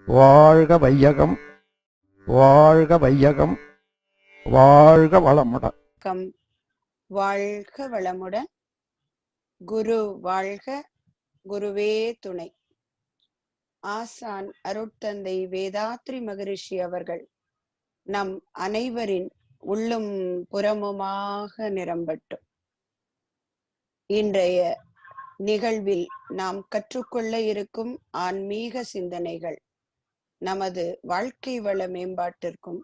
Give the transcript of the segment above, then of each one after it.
வாழ்க வையகம், வாழ்க வையகம், வாழ்க வளமுடன். வாழ்க வளமுடன். குரு வாழ்க, குருவே துணை. ஆசான் அருட்தந்தை வேதாத்ரி மகரிஷி அவர்கள் நம் அனைவரின் உள்ளும் புறமுமாக நிரம்பட்டும். இன்றைய நிகழ்வில் நாம் கற்றுக்கொள்ள இருக்கும் ஆன்மீக சிந்தனைகள் நமது வாழ்க்கை வள மேம்பாட்டிற்கும்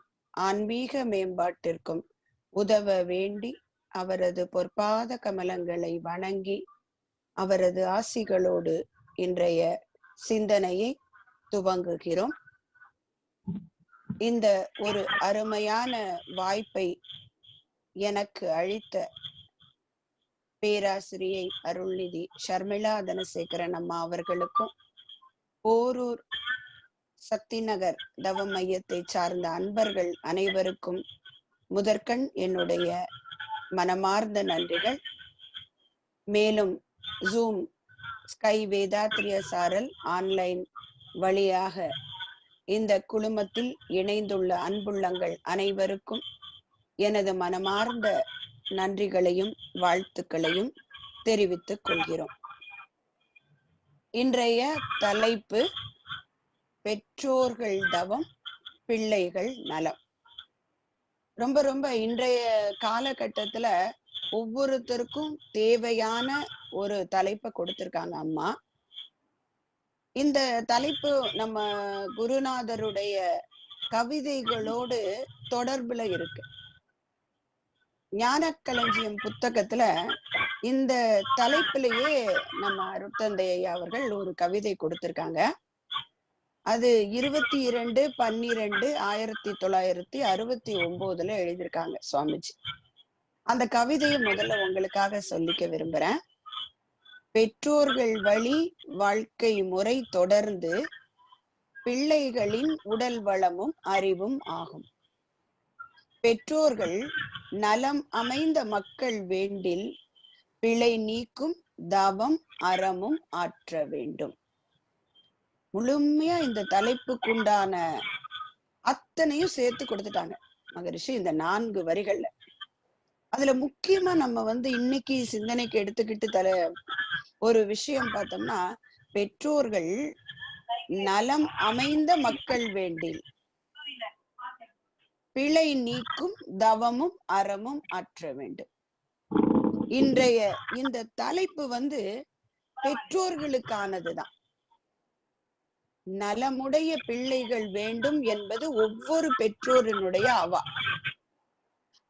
ஆன்மீக மேம்பாட்டிற்கும் உதவ வேண்டி அவரது பொற்பாத கமலங்களை வணங்கி அவரது ஆசிகளோடு இன்றைய சிந்தனையை துவங்குகிறோம். இந்த ஒரு அருமையான வாய்ப்பை எனக்கு அளித்த பேராசிரியை அருள்நிதி ஷர்மிளா தனசேகரன் அம்மா அவர்களுக்கும், போரூர் சக்தி நகர் தவ மையத்தை சார்ந்த அன்பர்கள் அனைவருக்கும் முதற்கண் என்னுடைய மனமார்ந்த நன்றிகள். மேலும் ஜூம் ஸ்கை வேதாத்ரிய சாரல் ஆன்லைன் வழியாக இந்த குழுமத்தில் இணைந்துள்ள அன்புள்ளங்கள் அனைவருக்கும் எனது மனமார்ந்த நன்றிகளையும் வாழ்த்துக்களையும் தெரிவித்துக் கொள்கிறோம். இன்றைய தலைப்பு பெற்றோர்கள் தவம், பிள்ளைகள் நலம். ரொம்ப ரொம்ப இன்றைய காலகட்டத்துல ஒவ்வொருத்தருக்கும் தேவையான ஒரு தலைப்பை கொடுத்திருக்காங்க அம்மா. இந்த தலைப்பு நம்ம குருநாதருடைய கவிதைகளோடு தொடர்புல இருக்கு. ஞானக்களஞ்சியம் புத்தகத்துல இந்த தலைப்பிலேயே நம்ம அருட்தந்தை அவர்கள் ஒரு கவிதை கொடுத்திருக்காங்க. அது 22/12/1969 எழுதியிருக்காங்க சுவாமிஜி. அந்த கவிதையை முதல்ல உங்களுக்காக சொல்லிக்க விரும்புறேன். பெற்றோர்கள் வழி வாழ்க்கை முறை தொடர்ந்து பிள்ளைகளின் உடல் வளமும் அறிவும் ஆகும். பெற்றோர்கள் நலம் அமைந்த மக்கள் வேண்டில் பிழை நீக்கும் தவம் அறமும் ஆற்ற வேண்டும். முழுமையா இந்த தலைப்புக்குண்டான அத்தனையும் சேர்த்து கொடுத்துட்டாங்க மகரிஷி இந்த 4 வரிகள்ல. அதுல முக்கியமா நம்ம இன்னைக்கு சிந்தனைக்கு எடுத்துக்கிட்டு ஒரு விஷயம் பார்த்தோம்னா, பெற்றோர்கள் நலம் அமைந்த மக்கள் வேண்டில் பிழை நீக்கும் தவமும் அறமும் ஆற்ற வேண்டும். இன்றைய இந்த தலைப்பு பெற்றோர்களுக்கானதுதான். நலமுடைய பிள்ளைகள் வேண்டும் என்பது ஒவ்வொரு பெற்றோரினுடைய அவா.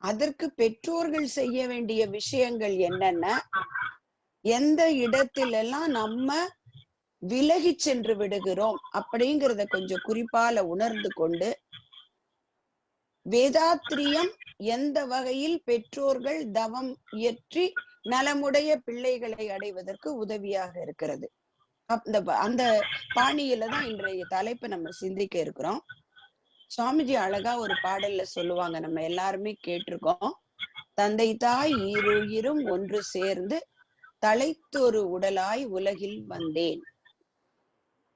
அதற்கு பெற்றோர்கள் செய்ய வேண்டிய விஷயங்கள் என்னென்ன, எந்த இடத்திலெல்லாம் நம்ம விலகி சென்று விடுகிறோம் அப்படிங்கிறத கொஞ்சம் குறிப்பால உணர்ந்து கொண்டு, வேதாத்திரியம் எந்த வகையில் பெற்றோர்கள் தவம் இயற்றி நலமுடைய பிள்ளைகளை அடைவதற்கு உதவியாக இருக்கிறது, அந்த பாணியில தான் இன்றைய தலைப்பை நம்ம சிந்திக்க இருக்கிறோம். சுவாமிஜி அழகா ஒரு பாடல்ல சொல்லுவாங்க, நம்ம எல்லாருமே கேட்டிருக்கோம். தந்தை தாய் ஈருயிரும் ஒன்று சேர்ந்து தழைத்தொரு உடலாய் உலகில் வந்தேன்.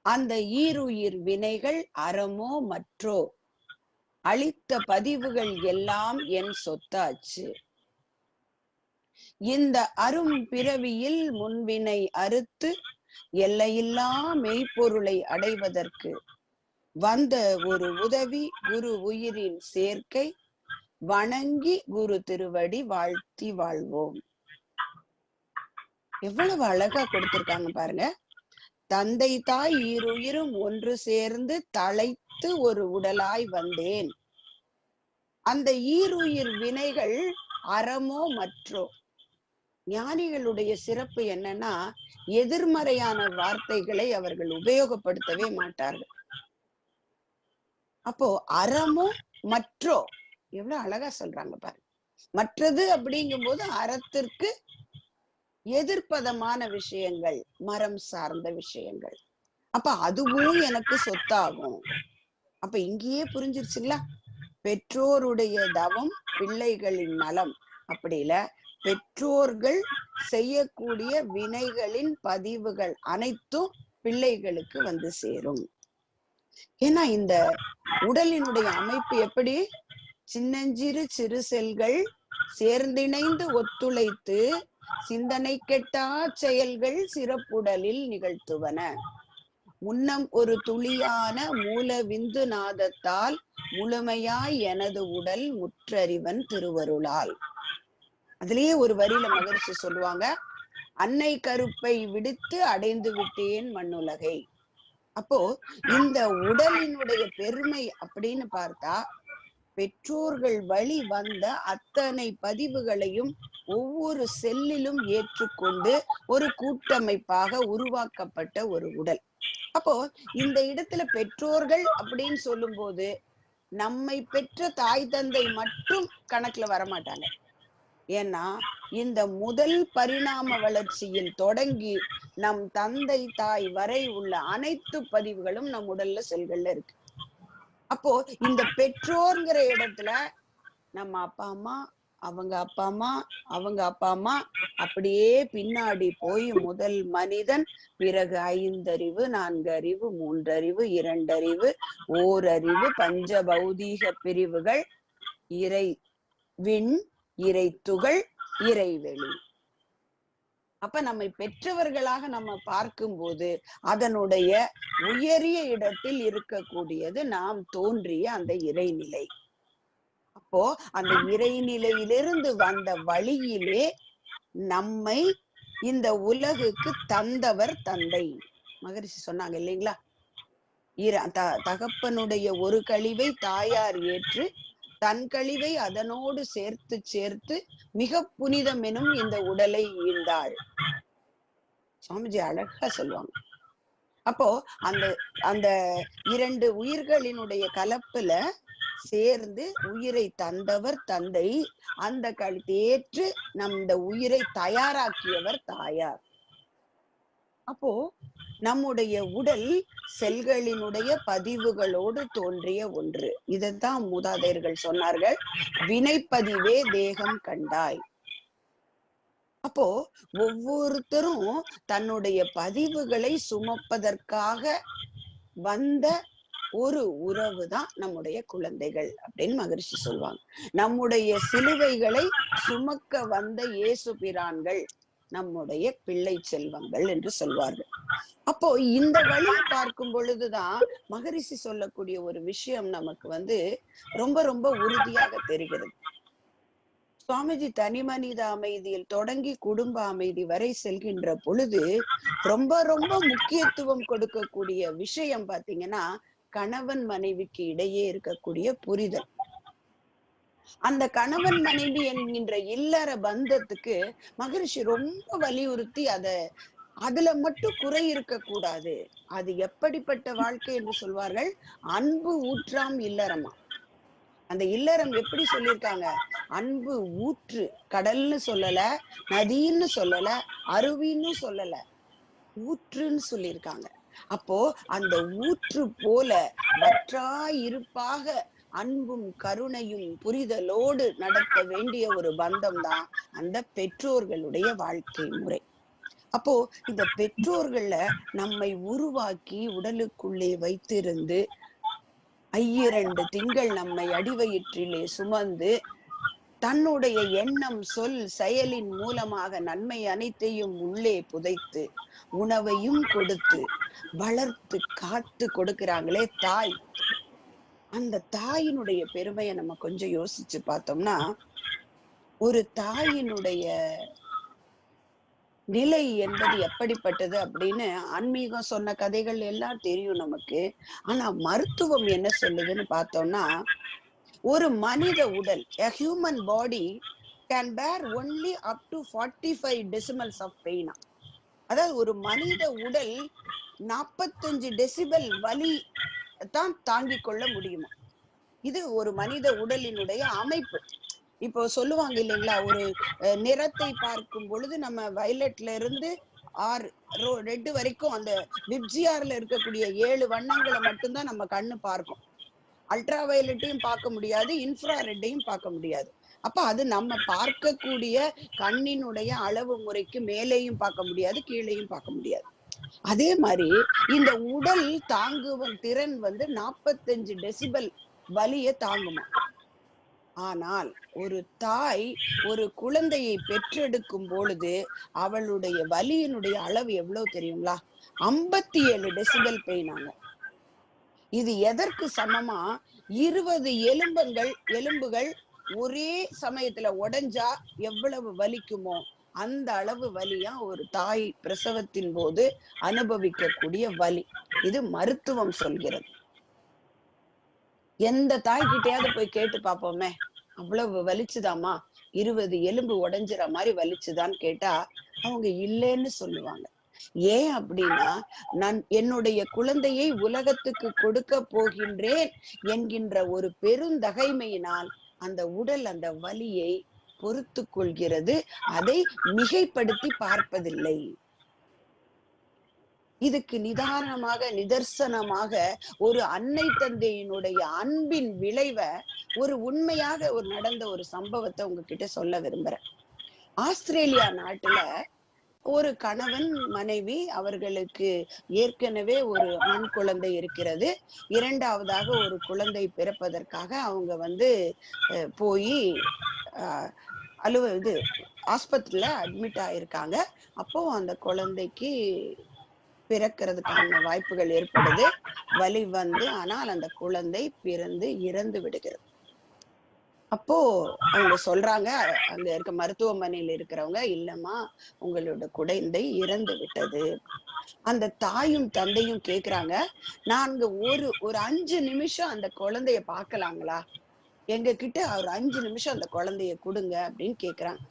அந்த ஈருயிர் வினைகள் அறமோ மற்றோ அளித்த பதிவுகள் எல்லாம் என் சொத்தாச்சு. இந்த அரும் பிறவியில் முன்வினை அறுத்து எல்லையில்லா மெய்ப்பொருளை அடைவதற்கு வந்த ஒரு உதவி குரு உயிரின் சேர்க்கை. வணங்கி குரு திருவடி வாழ்த்தி வாழ்வோம். எவ்வளவு அழகா கொடுத்திருக்காங்க பாருங்க. தந்தை தாய் ஈருயிரும் ஒன்று சேர்ந்து தழைத்து ஒரு உடலாய் வந்தேன். அந்த ஈருயிர் வினைகள் அறமோ மற்றோ. ஞானிகளுடைய சிறப்பு என்னன்னா, எதிர்மறையான வார்த்தைகளை அவர்கள் உபயோகப்படுத்தவே மாட்டார்கள். அப்போ அறமோ மற்றோ எவ்வளவு அழகா சொல்றாங்க பாருங்க. மற்றது அப்படிங்கும் போது அறத்திற்கு எதிர்ப்பதமான விஷயங்கள், மரம் சார்ந்த விஷயங்கள். அப்ப அதுவும் எனக்கு சொத்தாகும். அப்ப இங்கேயே புரிஞ்சிருச்சுங்களா, பெற்றோருடைய தவம் பிள்ளைகளின் நலம். அப்படி இல்ல, பெற்றோர்கள் செய்யக்கூடிய வினைகளின் பதிவுகள் அனைத்தும் பிள்ளைகளுக்கு சேரும். ஏன்னா இந்த உடலினுடைய அமைப்பு எப்படி? சின்னஞ்சிறு சிறு செல்கள் சேர்ந்திணைந்து ஒத்துழைத்து சிந்தனை கெட்டா செயல்கள் சிறப்புடலில் நிகழ்த்துவன. முன்னம் ஒரு துளியான மூல விந்து நாதத்தால் முழுமையாய் எனது உடல் முற்றறிவன் திருவருளால். அதுலயே ஒரு வரியில மகரிஷி சொல்லுவாங்க, அன்னை கருப்பை விடுத்து அடைந்து விட்டேன் மண்ணுலகை. அப்போ இந்த உடலினுடைய பெருமை அப்படின்னு பார்த்தா, பெற்றோர்கள் வழி வந்த அத்தனை பதிவுகளையும் ஒவ்வொரு செல்லிலும் ஏற்றுக்கொண்டு ஒரு கூட்டமைப்பாக உருவாக்கப்பட்ட ஒரு உடல். அப்போ இந்த இடத்துல பெற்றோர்கள் அப்படின்னு சொல்லும் போது நம்மை பெற்ற தாய் தந்தை மட்டும் கணக்குல வரமாட்டாங்க. ஏன்னா இந்த முதல் பரிணாம வளர்ச்சியில் தொடங்கி நம் தந்தை தாய் வரை உள்ள அனைத்து பதிவுகளும் நம் உடல்ல செல்கள்ல இருக்கு. அப்போ இந்த பெற்றோர்ங்கிற இடத்துல நம்ம அப்பா அம்மா, அவங்க அப்பா அம்மா, அவங்க அப்பா அம்மா, அப்படியே பின்னாடி போய் முதல் மனிதன், பிறகு 5 அறிவு, 4 அறிவு, 3 அறிவு, 2 அறிவு, ஓரறிவு, பஞ்ச பௌதீக பிரிவுகள், இறை விண், இறை துகள், இறைவெளி. அப்ப நம்மை பெற்றவர்களாக நம்ம பார்க்கும்போது அதனுடைய உயரிய இடத்தில் இருக்கக்கூடியது நாம் தோன்றிய அந்த இறைநிலை. அப்போ அந்த இறைநிலையிலிருந்து வந்த வழியிலே நம்மை இந்த உலகுக்கு தந்தவர் தந்தை. மகரிஷி சொன்னாங்க இல்லைங்களா, தகப்பனுடைய ஒரு கழிவை தாயார் ஏற்று தன் கழிவை அதனோடு சேர்த்து சேர்த்து மிக புனிதம் எனும் இந்த உடலை ஈந்தாள். சுவாமிஜி அழகா சொல்லுவாங்க. அப்போ அந்த அந்த 2 உயிர்களினுடைய கலப்புல சேர்ந்து உயிரை தந்தவர் தந்தை, அந்த கழுத்தேற்று நம் இந்த உயிரை தயாராக்கியவர் தாயார். அப்போ நம்முடைய உடல் செல்களினுடைய பதிவுகளோடு தோன்றிய ஒன்று. இதைத்தான் மூதாதையர்கள் சொன்னார்கள், வினைப்பதிவே தேகம் கண்டாய். அப்போ ஒவ்வொருத்தரும் தன்னுடைய பதிவுகளை சுமப்பதற்காக வந்த ஒரு உறவு தான் நம்முடைய குழந்தைகள் அப்படின்னு மகரிஷி சொல்லுவாங்க. நம்முடைய சிலுவைகளை சுமக்க வந்த இயேசு பிரான்கள் நம்முடைய பிள்ளை செல்வங்கள் என்று சொல்வார்கள். அப்போ இந்த வழியை பார்க்கும் பொழுதுதான் மகரிஷி சொல்லக்கூடிய ஒரு விஷயம் நமக்கு ரொம்ப ரொம்ப உறுதியாக தெரிகிறது. சுவாமிஜி தனி மனித அமைதியில் தொடங்கி குடும்ப அமைதி வரை செல்கின்ற பொழுது ரொம்ப ரொம்ப முக்கியத்துவம் கொடுக்கக்கூடிய விஷயம் பாத்தீங்கன்னா, கணவன் மனைவிக்கு இடையே இருக்கக்கூடிய புரிதல். அந்த கணவன் மனைவி என்கின்ற இல்லற பந்தத்துக்கு மகரிஷி ரொம்ப வலியுறுத்தி அதுல மட்டும் குறை இருக்க கூடாது. அது எப்படிப்பட்ட வாழ்க்கை என்று சொல்வார்கள், அன்பு ஊற்றாம் இல்லறமா. அந்த இல்லறம் எப்படி சொல்லியிருக்காங்க, அன்பு ஊற்று. கடல்னு சொல்லல, நதின்னு சொல்லல, அருவின்னு சொல்லல, ஊற்றுன்னு சொல்லியிருக்காங்க. அப்போ அந்த ஊற்று போல வற்றாய் இருப்பாக அன்பும் கருணையும் புரிதலோடு நடத்த வேண்டிய ஒரு பந்தம் தான் அந்த பெற்றோர்களுடைய வாழ்க்கை முறை. அப்போ இந்த பெற்றோர்கள நம்மை உருவாக்கி உடலுக்குள்ளே வைத்திருந்து 2 திங்கள் நம்மை அடிவயிற்றிலே சுமந்து தன்னுடைய எண்ணம் சொல் செயலின் மூலமாக நன்மை அனைத்தையும் உள்ளே புதைத்து உணவையும் கொடுத்து வளர்த்து காத்து கொடுக்கிறாங்களே தாய். அந்த தாயினுடைய பெருமையை நம்ம கொஞ்சம் யோசிச்சு பார்த்தோம்னா, ஒரு தாயினுடைய நிலை என்பது எப்படிப்பட்டது அப்படின்னு ஆன்மீகம் சொன்ன கதைகள் எல்லாம் தெரியும் நமக்கு. ஆனா மருத்துவம் என்ன சொல்லுதுன்னு பார்த்தோம்னா, ஒரு மனித உடல், a human body can bear only up to 45 decibels of pain. அதாவது ஒரு மனித உடல் 45 டெசிபல் வலி தான் தாங்கிக் கொள்ள முடியுமா. இது ஒரு மனித உடலினுடைய அமைப்பு. இப்போ சொல்லுவாங்க இல்லைங்களா, ஒரு நிறத்தை பார்க்கும் பொழுது நம்ம வயலட்ல இருந்து ரெட் வரைக்கும் அந்த விப்ஜிஆர்ல இருக்கக்கூடிய 7 வண்ணங்களை மட்டும்தான் நம்ம கண்ணு பார்க்கும். அல்ட்ரா வயலட்டையும் பார்க்க முடியாது, இன்ஃப்ரா ரெட்டையும் பார்க்க முடியாது. அப்ப அது நம்ம பார்க்கக்கூடிய கண்ணினுடைய அளவு முறைக்கு மேலேயும் பார்க்க முடியாது, கீழேயும் பார்க்க முடியாது. அதே மாதிரி இந்த உடல் தாங்குவன் திறன் 45 டெசிபல் வலிய தாங்குமா. ஆனால் ஒரு தாய் ஒரு குழந்தையை பெற்றெடுக்கும் பொழுது அவளுடைய வலியினுடைய அளவு எவ்வளவு தெரியுங்களா? 57 டெசிபல் பெய்னாங்க. இது எதற்கு சமமா? 20 எலும்புகள் ஒரே சமயத்துல உடைஞ்சா எவ்வளவு வலிக்குமோ அந்த அளவு வலியா ஒரு தாய் பிரசவத்தின் போது அனுபவிக்கக்கூடிய வலி. இது மருத்துவம் சொல்கிறது. எந்த தாய்கிட்டயாவது போய் கேட்டு பாப்போமே, அவ்வளவு வலிச்சுதாமா, 20 எலும்பு உடைஞ்சிற மாதிரி வலிச்சுதான்னு கேட்டா அவங்க இல்லைன்னு சொல்லுவாங்க. ஏன் அப்படின்னா, நான் என்னுடைய குழந்தையை உலகத்துக்கு கொடுக்க போகின்றேன் என்கின்ற ஒரு பெருந்தகைமையினால் அந்த உடல் அந்த வலியை பொறுத்து கொள்கிறது. அதை மிகைப்படுத்தி பார்ப்பதில்லை. இதுக்கு நிதர்சனமாக ஒரு அன்னை தந்தையினுடைய அன்பின் விளைவை ஒரு உண்மையாக நடந்த ஒரு சம்பவத்தை உங்ககிட்ட சொல்ல விரும்புறேன். ஆஸ்திரேலியா நாட்டுல ஒரு கணவன் மனைவி, அவர்களுக்கு ஏற்கனவே ஒரு ஆண் குழந்தை இருக்கிறது. இரண்டாவதாக ஒரு குழந்தை பிறப்பதற்காக அவங்க போய் ஆஸ்பத்திரியில அட்மிட் ஆயிருக்காங்க. அப்போ அந்த குழந்தைக்கு பிறக்கிறதுக்கான வாய்ப்புகள் ஏற்படுது. வலி ஆனால் அந்த குழந்தை பிறந்து இறந்து விடுகிறது. அப்போ அவங்க சொல்றாங்க, அங்க இருக்க மருத்துவமனையில இருக்கிறவங்க, இல்லம்மா உங்களோட குழந்தை இறந்து விட்டது. அந்த தாயும் தந்தையும் கேக்குறாங்க, நாங்க ஒரு 5 நிமிஷம் அந்த குழந்தைய பாக்கலாங்களா? எங்க கிட்ட ஒரு 5 நிமிஷம் அந்த குழந்தைய கொடுங்க அப்படின்னு கேக்குறாங்க.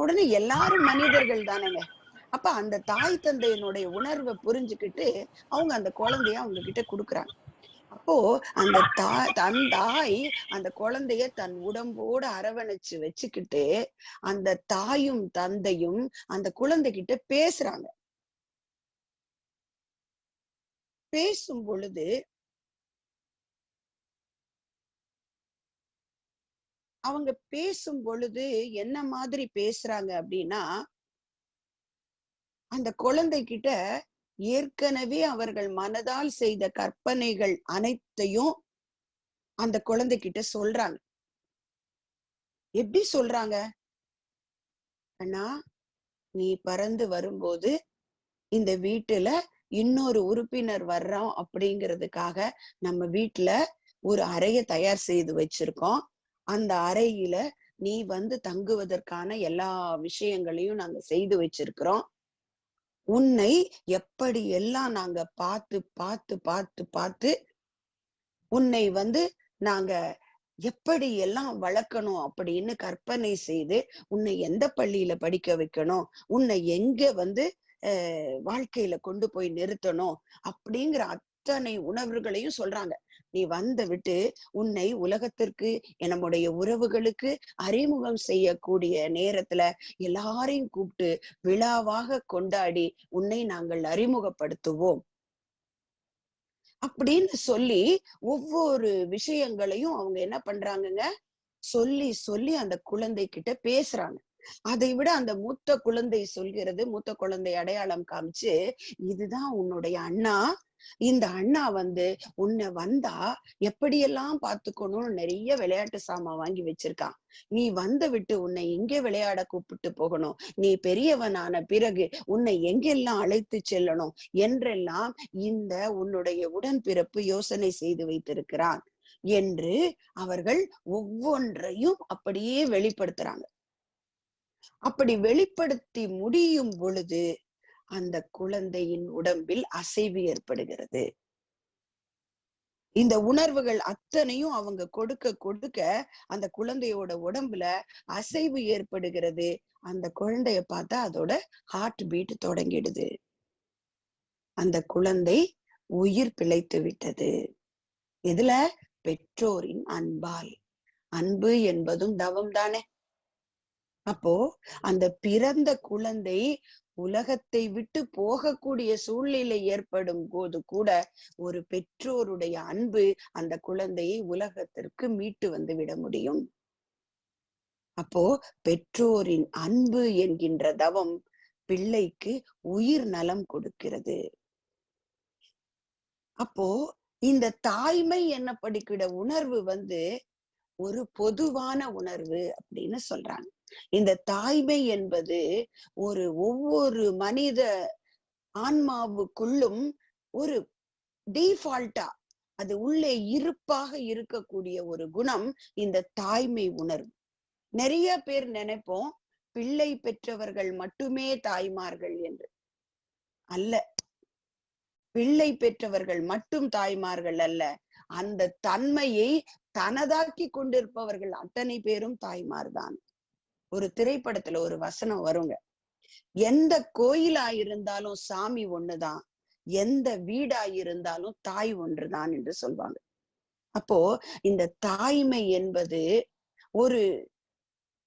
உடனே எல்லாரும் மனிதர்கள் தானேங்க. அப்ப அந்த தாய் தந்தையினுடைய உணர்வை புரிஞ்சுக்கிட்டு அவங்க அந்த குழந்தைய அவங்க கிட்ட கொடுக்குறாங்க. அப்போ அந்த தாய் அந்த குழந்தைய தன் உடம்போடு அரவணைச்சு வச்சுக்கிட்டு அந்த தாயும் தந்தையும் அந்த குழந்தைகிட்ட பேசுறாங்க. பேசும் பொழுது அவங்க என்ன மாதிரி பேசுறாங்க அப்படின்னா, அந்த குழந்தைகிட்ட ஏற்கனவே அவர்கள் மனதால் செய்த கற்பனைகள் அனைத்தையும் அந்த குழந்தைகிட்ட சொல்றாங்க. எப்படி சொல்றாங்க? அண்ணா, நீ பறந்து வரும்போது இந்த வீட்டுல இன்னொரு உறுப்பினர் வர்றோம் அப்படிங்கிறதுக்காக நம்ம வீட்டுல ஒரு அறையை தயார் செய்து வச்சிருக்கோம். அந்த அறையில நீ தங்குவதற்கான எல்லா விஷயங்களையும் நாங்க செய்து வச்சிருக்கிறோம். உன்னை எப்படி எல்லாம் நாங்க பார்த்து பார்த்து பார்த்து பார்த்து உன்னை நாங்க எப்படி எல்லாம் வளர்க்கணும் அப்படின்னு கற்பனை செய்து உன்னை எந்த பள்ளியில படிக்க வைக்கணும், உன்னை எங்க வாழ்க்கையில கொண்டு போய் நிறுத்தணும் அப்படிங்கிற அத்தனை உணர்வுகளையும் சொல்றாங்க. நீ விட்டு உன்னை உலகத்திற்கு, நம்முடைய உறவுகளுக்கு அறிமுகம் செய்யக்கூடிய நேரத்துல எல்லாரையும் கூப்பிட்டு விழாவாக கொண்டாடி உன்னை நாங்கள் அறிமுகப்படுத்துவோம் அப்படின்னு சொல்லி ஒவ்வொரு விஷயங்களையும் அவங்க என்ன பண்றாங்கங்க, சொல்லி சொல்லி அந்த குழந்தை கிட்ட பேசுறாங்க. அதை விட அந்த மூத்த குழந்தை சொல்கிறது, மூத்த குழந்தை அடையாளம் காமிச்சு, இதுதான் உன்னுடைய அண்ணா. இந்த அண்ணா உன்னை வந்தா எப்படியெல்லாம் பாத்துக்கணும்னு நிறைய விளையாட்டு சாமான் வாங்கி வச்சிருக்கான். நீ விட்டு உன்னை எங்கே விளையாட கூப்பிட்டு போகணும், நீ பெரியவனான பிறகு உன்னை எங்கெல்லாம் அழைத்து செல்லணும் என்றெல்லாம் இந்த உன்னுடைய உடன்பிறப்பு யோசனை செய்து வைத்திருக்கிறான் என்று அவர்கள் ஒவ்வொன்றையும் அப்படியே வெளிப்படுத்துறாங்க. அப்படி வெளிப்படுத்தி முடியும் பொழுது அந்த குழந்தையின் உடம்பில் அசைவு ஏற்படுகிறது. இந்த உணர்வுகள் அத்தனையும் அவங்க கொடுக்க கொடுக்க அந்த குழந்தையோட உடம்புல அசைவு ஏற்படுகிறது. அந்த குழந்தைய பார்த்தா அதோட ஹார்ட் பீட் தொடங்கிடுது. அந்த குழந்தை உயிர் பிழைத்து விட்டது. இதுல பெற்றோரின் அன்பால். அன்பு என்பதும் தவம் தானே. அப்போ அந்த பிறந்த குழந்தை உலகத்தை விட்டு போகக்கூடிய சூழ்நிலை ஏற்படும் போது கூட ஒரு பெற்றோருடைய அன்பு அந்த குழந்தையை உலகத்திற்கு மீட்டு விட முடியும். அப்போ பெற்றோரின் அன்பு என்கின்ற தவம் பிள்ளைக்கு உயிர் நலம் கொடுக்கிறது. அப்போ இந்த தாய்மை என்னப்படுகிற உணர்வு ஒரு பொதுவான உணர்வு அப்படின்னு சொல்றாங்க. இந்த தாய்மை என்பது ஒவ்வொரு மனித ஆன்மாவுக்குள்ளும் ஒரு டிஃபால்ட்டா அது உள்ளே இருப்பாக இருக்கக்கூடிய ஒரு குணம் இந்த தாய்மை உணர்வு. நிறைய பேர் நினைப்போம் பிள்ளை பெற்றவர்கள் மட்டுமே தாய்மார்கள் என்று. அல்ல, பிள்ளை பெற்றவர்கள் மட்டும் தாய்மார்கள் அல்ல, அந்த தன்மையை தனதாக்கி கொண்டிருப்பவர்கள் அத்தனை பேரும் தாய்மார்தான். ஒரு திரைப்படத்துல ஒரு வசனம் வருங்க, எந்த கோயிலா இருந்தாலும் சாமி ஒண்ணுதான், எந்த வீடா இருந்தாலும் தாய் ஒன்றுதான் என்று சொல்வாங்க. அப்போ இந்த தாய்மை என்பது ஒரு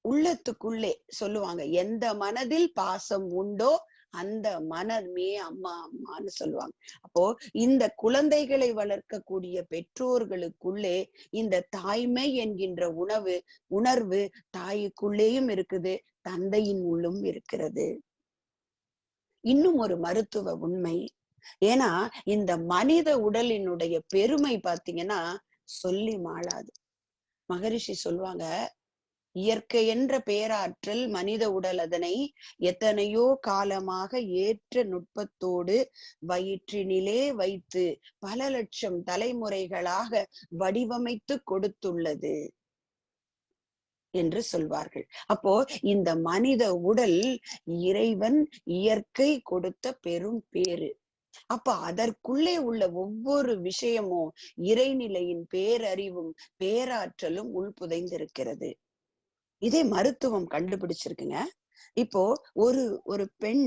உள்ளத்துக்குள்ளே சொல்லுவாங்க, எந்த மனதில் பாசம் உண்டோ அந்த மனமே அம்மா அம்மான்னு சொல்லுவாங்க. அப்போ இந்த குழந்தைகளை வளர்க்கக்கூடிய பெற்றோர்களுக்குள்ளே இந்த தாய்மை என்கின்ற உணர்வு தாய்க்குள்ளேயும் இருக்குது, தந்தையின் உள்ளும் இருக்கிறது. இன்னும் ஒரு மருத்துவ உண்மை, ஏன்னா இந்த மனித உடலினுடைய பெருமை பாத்தீங்கன்னா சொல்லி மாளாது. மகரிஷி சொல்லுவாங்க, இயற்கை என்ற பேராற்றல் மனித உடல் அதனை எத்தனையோ காலமாக ஏற்ற நுட்பத்தோடு வயிற்றினிலே வைத்து பல லட்சம் தலைமுறைகளாக வடிவமைத்து கொடுத்துள்ளது என்று சொல்வார்கள். அப்போ இந்த மனித உடல் இறைவன் இயற்கை கொடுத்த பெரும் பேரு. அப்ப அதற்குள்ளே உள்ள ஒவ்வொரு விஷயமும் இறைநிலையின் பேரறிவும் பேராற்றலும் உள்புதைந்திருக்கிறது. இதே மருத்துவம் கண்டுபிடிச்சிருக்குங்க. இப்போ ஒரு பெண்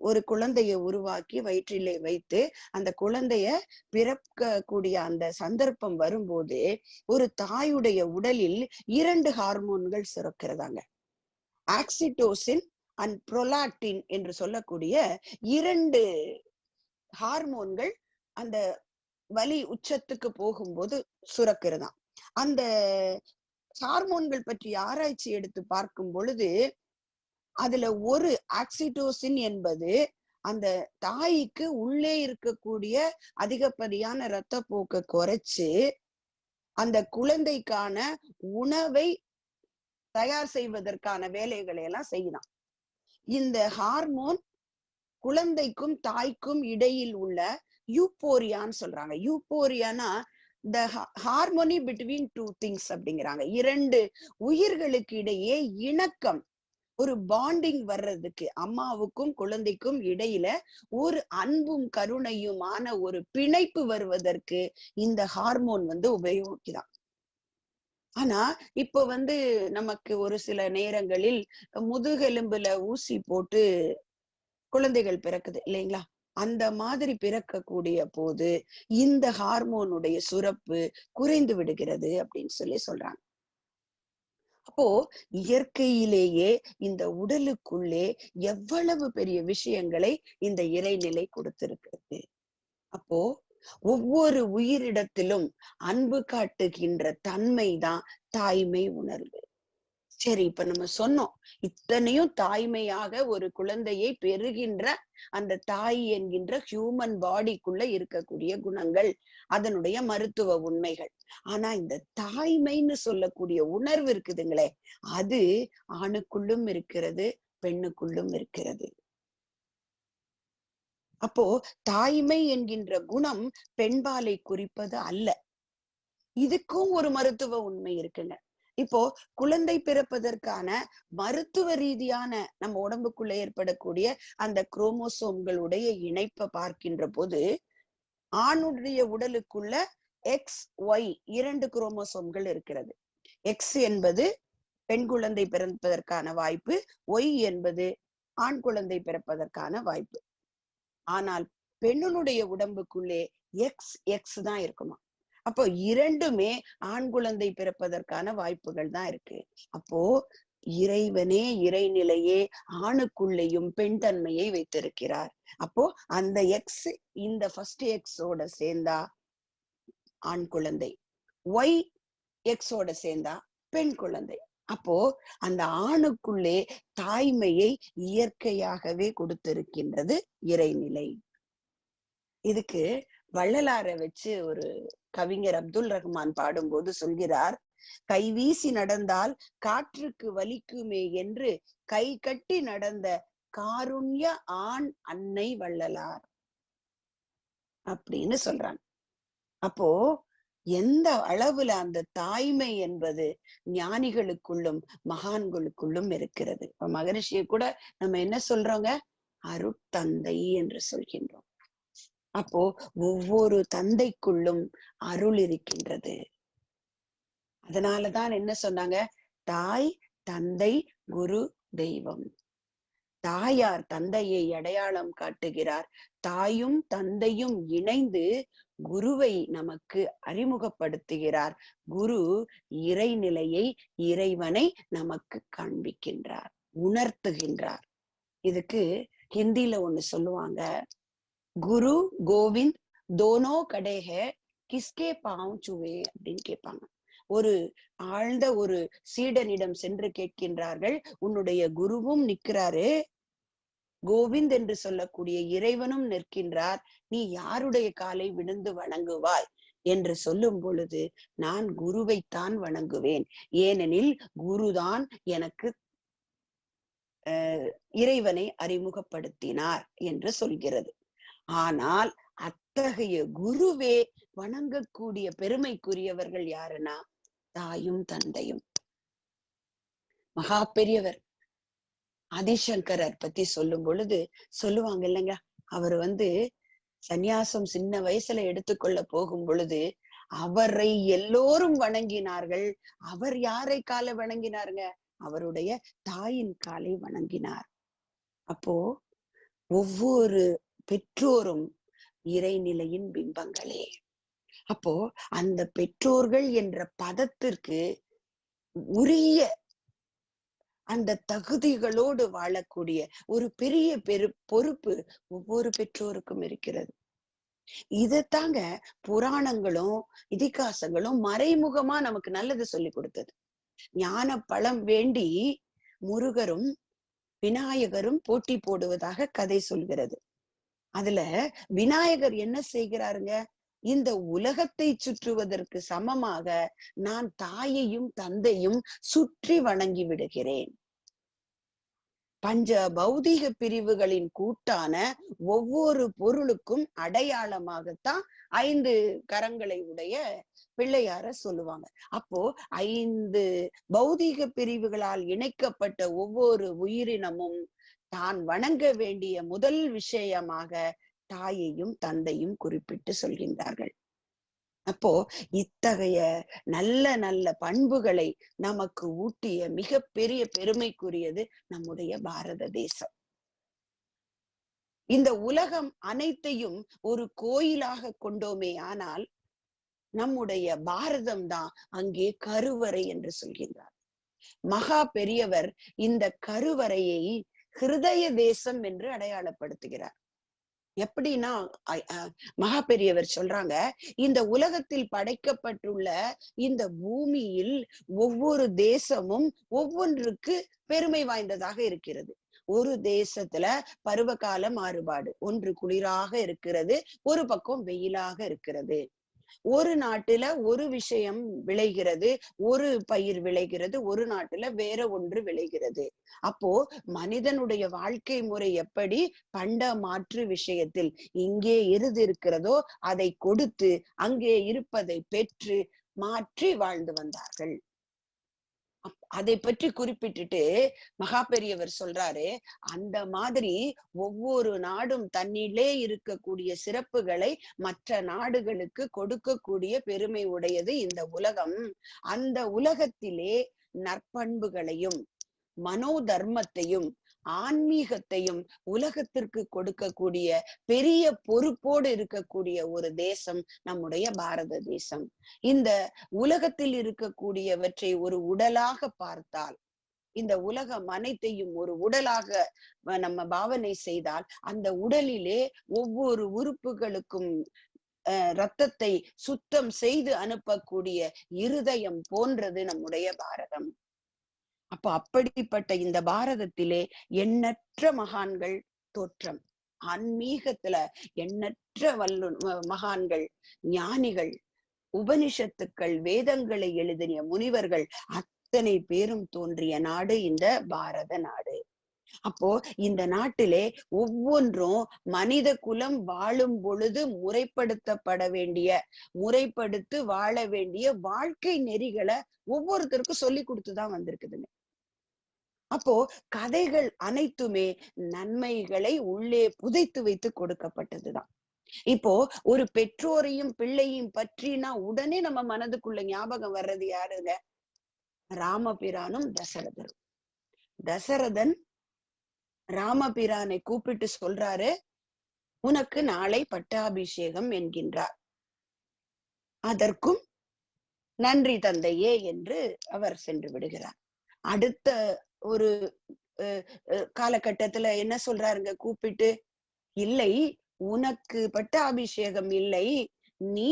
ஒரு குழந்தைய உருவாக்கி வயிற்றிலே வைத்து அந்த குழந்தைய பிறக்கக்கூடிய அந்த சந்தர்ப்பம் வரும்போது ஒரு தாயுடைய உடலில் 2 ஹார்மோன்கள் சுரக்கிறதாங்க. ஆக்சிடோசின் அண்ட் புரோலாக்டின் என்று சொல்லக்கூடிய 2 ஹார்மோன்கள் அந்த வலி உச்சத்துக்கு போகும்போது சுரக்கிறதாம். அந்த ஹார்மோன்கள் பற்றி ஆராய்ச்சி எடுத்து பார்க்கும் பொழுது அதுல ஒரு ஆக்சிடோசின் என்பது அந்த தாய்க்கு உள்ளே இருக்கக்கூடிய அதிகப்படியான இரத்த போக்கை குறைச்சு அந்த குழந்தைக்கான உணவை தயார் செய்வதற்கான வேலைகளை எல்லாம் செய்யலாம். இந்த ஹார்மோன் குழந்தைக்கும் தாய்க்கும் இடையில் உள்ள யூப்போரியான்னு சொல்றாங்க. யூப்போரியானா the harmony between two things அப்படிங்கிறாங்க. 2 உயிர்களுக்கு இடையே இணக்கம், ஒரு பாண்டிங் வர்றதுக்கு, அம்மாவுக்கும் குழந்தைக்கும் இடையில ஒரு அன்பும் கருணையுமான ஒரு பிணைப்பு வருவதற்கு இந்த ஹார்மோன் உபயோகிக்குதான். ஆனா இப்ப நமக்கு ஒரு சில நேரங்களில் முதுகெலும்புல ஊசி போட்டு குழந்தைகள் பிறக்குது இல்லைங்களா? அந்த மாதிரி பிறக்கக்கூடிய போது இந்த ஹார்மோனுடைய சுரப்பு குறைந்து விடுகிறது அப்படின்னு சொல்றாங்க. அப்போ இயற்கையிலேயே இந்த உடலுக்குள்ளே எவ்வளவு பெரிய விஷயங்களை இந்த இறைநிலை கொடுத்திருக்கிறது. அப்போ ஒவ்வொரு உயிரிடத்திலும் அன்பு காட்டுகின்ற தன்மைதான் தாய்மை உணர்வு. சரி, இப்ப நம்ம சொன்னோம், இத்தனையும் தாய்மையாக ஒரு குழந்தையை பெறுகின்ற அந்த தாய் என்கின்ற ஹியூமன் பாடிக்குள்ள இருக்கக்கூடிய குணங்கள், அதனுடைய மருத்துவ உண்மைகள். ஆனா இந்த தாய்மைன்னு சொல்லக்கூடிய உணர்வு இருக்குதுங்களே, அது ஆணுக்குள்ளும் இருக்கிறது, பெண்ணுக்குள்ளும் இருக்கிறது. அப்போ தாய்மை என்கின்ற குணம் பெண்பாலை குறிப்பது அல்ல. இதுக்கும் ஒரு மருத்துவ உண்மை இருக்குங்க. இப்போ குழந்தை பிறப்பதற்கான மருத்துவ ரீதியான நம்ம உடம்புக்குள்ள ஏற்படக்கூடிய அந்த குரோமோசோம்களுடைய இணைப்பை பார்க்கின்ற போது ஆணுடைய உடலுக்குள்ள XY 2 குரோமோசோம்கள் இருக்கிறது. X என்பது பெண் குழந்தை பிறப்பதற்கான வாய்ப்பு, Y என்பது ஆண் குழந்தை பிறப்பதற்கான வாய்ப்பு. ஆனால் பெண்ணுடைய உடம்புக்குள்ளே XX தான் இருக்குமா. அப்போ 2மே ஆண் குழந்தை பிறப்பதற்கான வாய்ப்புகள் தான் இருக்கு. அப்போ இறைவனே இறைநிலையே ஆணுக்குள்ளேயும் பெண் தன்மையை வைத்திருக்கிறார். அப்போ அந்த X இந்த ஃபர்ஸ்ட் Xோட சேர்ந்தா ஆண் குழந்தை, Y Xோட சேர்ந்தா பெண் குழந்தை. அப்போ அந்த ஆணுக்குள்ளே தாய்மையை இயற்கையாகவே கொடுத்திருக்கின்றது இறைநிலை. இதுக்கு வள்ளலார வச்சு ஒரு கவிஞர் அப்துல் ரஹ்மான் பாடும்போது சொல்கிறார், கைவீசி நடந்தால் காற்றுக்கு வலிக்குமே என்று கை கட்டி நடந்த காருண்ய ஆண் அன்னை வள்ளலார் அப்படின்னு சொல்றாங்க. அப்போ எந்த அளவுல அந்த தாய்மை என்பது ஞானிகளுக்குள்ளும் மகான்களுக்குள்ளும் இருக்கிறது. இப்ப மகரிஷியை கூட நம்ம என்ன சொல்றோங்க, அருட்தந்தை என்று சொல்கின்றோம். அப்போ ஒவ்வொரு தந்தைக்குள்ளும் அருள் இருக்கின்றது. அதனாலதான் என்ன சொன்னாங்க, தாய் தந்தை குரு தெய்வம். தாயார் தந்தையை அடையாளம் காட்டுகிறார். தாயும் தந்தையும் இணைந்து குருவை நமக்கு அறிமுகப்படுத்துகிறார். குரு இறைநிலையை, இறைவனை நமக்கு காண்பிக்கின்றார், உணர்த்துகின்றார். இதுக்கு ஹிந்தில ஒண்ணு சொல்லுவாங்க, குரு கோவிந்த் தோனோ கடே ஹை கிஸ்கே பாவ் சுவே அப்படின்னு கேட்பாங்க. ஒரு ஆழ்ந்த ஒரு சீடனிடம் சென்று கேட்கின்றார்கள், உன்னுடைய குருவும் நிற்கிறாரு, கோவிந்த் என்று சொல்லக்கூடிய இறைவனும் நிற்கின்றார், நீ யாருடைய காலை விழுந்து வணங்குவாய் என்று சொல்லும் பொழுது, நான் குருவைத்தான் வணங்குவேன், ஏனெனில் குருதான் எனக்கு இறைவனை அறிமுகப்படுத்தினார் என்று சொல்கிறது. ஆனால் அத்தகைய குருவே வணங்கக்கூடிய பெருமைக்குரியவர்கள் யாருன்னா தாயும் தந்தையும். மகா பெரியவர் ஆதிசங்கரர் பத்தி சொல்லும் பொழுது சொல்லுவாங்க இல்லைங்க, அவர் சந்நியாசம் சின்ன வயசுல எடுத்துக்கொள்ள போகும் பொழுது அவரை எல்லோரும் வணங்கினார்கள். அவர் யாரை காலை வணங்கினாருங்க, அவருடைய தாயின் காலை வணங்கினார். அப்போ ஒவ்வொரு பெற்றோரும் இறைநிலையின் பிம்பங்களே. அப்போ அந்த பெற்றோர்கள் என்ற பதத்திற்கு உரிய அந்த தகுதிகளோடு வாழக்கூடிய ஒரு பெரிய பொறுப்பு ஒவ்வொரு பெற்றோருக்கும் இருக்கிறது. இதத்தாங்க புராணங்களும் இதிகாசங்களும் மறைமுகமா நமக்கு நல்லது சொல்லி கொடுத்தது. ஞான பழம் வேண்டி முருகரும் விநாயகரும் போட்டி போடுவதாக கதை சொல்கிறது. அதுல விநாயகர் என்ன செய்கிறாருங்க, இந்த உலகத்தை சுற்றுவதற்கு சமமாக நான் தாயையும் தந்தையும் சுற்றி வணங்கி விடுகிறேன். பஞ்ச பௌதீக பிரிவுகளின் கூட்டான ஒவ்வொரு பொருளுக்கும் அடையாளமாகத்தான் 5 கரங்களை உடைய பிள்ளையார சொல்லுவாங்க. அப்போ 5 பௌதீக பிரிவுகளால் இணைக்கப்பட்ட ஒவ்வொரு உயிரினமும் தான் வணங்க வேண்டிய முதல் விஷயமாக தாயையும் தந்தையும் குறிப்பிட்டு சொல்கின்றார்கள். அப்போ இத்தகைய நல்ல நல்ல பண்புகளை நமக்கு ஊட்டிய மிகப்பெரிய பெருமைக்குரியது நம்முடைய பாரத தேசம். இந்த உலகம் அனைத்தையும் ஒரு கோயிலாக கொண்டோமே, ஆனால் நம்முடைய பாரதம் தான் அங்கே கருவறை என்று சொல்கின்றார். மகா பெரியவர் இந்த கருவறையை ஹிருதய தேசம் என்று அடையாளப்படுத்துகிறார். எப்படின்னா மகா பெரியவர் சொல்றாங்க, இந்த உலகத்தில் படைக்கப்பட்டுள்ள இந்த பூமியில் ஒவ்வொரு தேசமும் ஒவ்வொன்றுக்கு பெருமை வாய்ந்ததாக இருக்கிறது. ஒரு தேசத்துல பருவகால மாறுபாடு, ஒன்று குளிராக இருக்கிறது, ஒரு பக்கம் வெயிலாக இருக்கிறது. ஒரு நாட்டுல ஒரு விஷயம் விளைகிறது, ஒரு பயிர் விளைகிறது, ஒரு நாட்டுல வேற ஒன்று விளைகிறது. அப்போ மனிதனுடைய வாழ்க்கை முறை எப்படி பண்ட மாற்று விஷயத்தில் இங்கே எது இருக்கிறதோ அதை கொடுத்து அங்கே இருப்பதை பெற்று மாற்றி வாழ்ந்து வந்தார்கள். அதை பற்றி குறிப்பிட்டுட்டு மகா பெரியவர் சொல்றாரு, அந்த மாதிரி ஒவ்வொரு நாடும் தன்னிலே இருக்கக்கூடிய சிறப்புகளை மற்ற நாடுகளுக்கு கொடுக்கக்கூடிய பெருமை உடையது இந்த உலகம். அந்த உலகத்திலே நற்பண்புகளையும் மனோதர்மத்தையும் ஆன்மீகத்தையும் உலகத்திற்கு கொடுக்கக்கூடிய பெரிய பொறுப்போடு இருக்கக்கூடிய ஒரு தேசம் நம்முடைய பாரத தேசம். இந்த உலகத்தில் இருக்கக்கூடியவற்றை ஒரு உடலாக பார்த்தால், இந்த உலகம் அனைத்தையும் ஒரு உடலாக நம்ம பாவனை செய்தால், அந்த உடலிலே ஒவ்வொரு உறுப்புகளுக்கும் இரத்தத்தை சுத்தம் செய்து அனுப்பக்கூடிய இருதயம் போன்றது நம்முடைய பாரதம். அப்போ அப்படிப்பட்ட இந்த பாரதத்திலே எண்ணற்ற மகான்கள் தோற்றம். ஆன்மீகத்துல எண்ணற்ற மகான்கள், ஞானிகள், உபனிஷத்துக்கள், வேதங்களை எழுதிய முனிவர்கள் அத்தனை பேரும் தோன்றிய நாடு இந்த பாரத நாடு. அப்போ இந்த நாட்டிலே ஒவ்வொன்றும் மனித குலம் வாழும் பொழுது முறைப்படுத்தப்பட வேண்டிய, முறைப்படுத்தி வாழ வேண்டிய வாழ்க்கை நெறிகளை ஒவ்வொருத்தருக்கும் சொல்லி கொடுத்துதான் வந்திருக்குதுங்க. அப்போ கதைகள் அனைத்துமே நன்மைகளை உள்ளே புதைத்து வைத்து கொடுக்கப்பட்டதுதான். இப்போ ஒரு பெற்றோரையும் பிள்ளையும் பற்றினா உடனே நம்ம மனதுக்குள்ள ஞாபகம் வர்றது யாருங்க? ராமபிரானும் தசரதரும். தசரதன் ராமபிரானை கூப்பிட்டு சொல்றாரு, உனக்கு நாளை பட்டாபிஷேகம் என்கின்றார். அதற்கும் நன்றி தந்தையே என்று அவர் சென்று விடுகிறார். அடுத்த ஒரு காலகட்டத்துல என்ன சொல்றாருங்க கூப்பிட்டு, இல்லை உனக்கு பட்டாபிஷேகம் இல்லை, நீ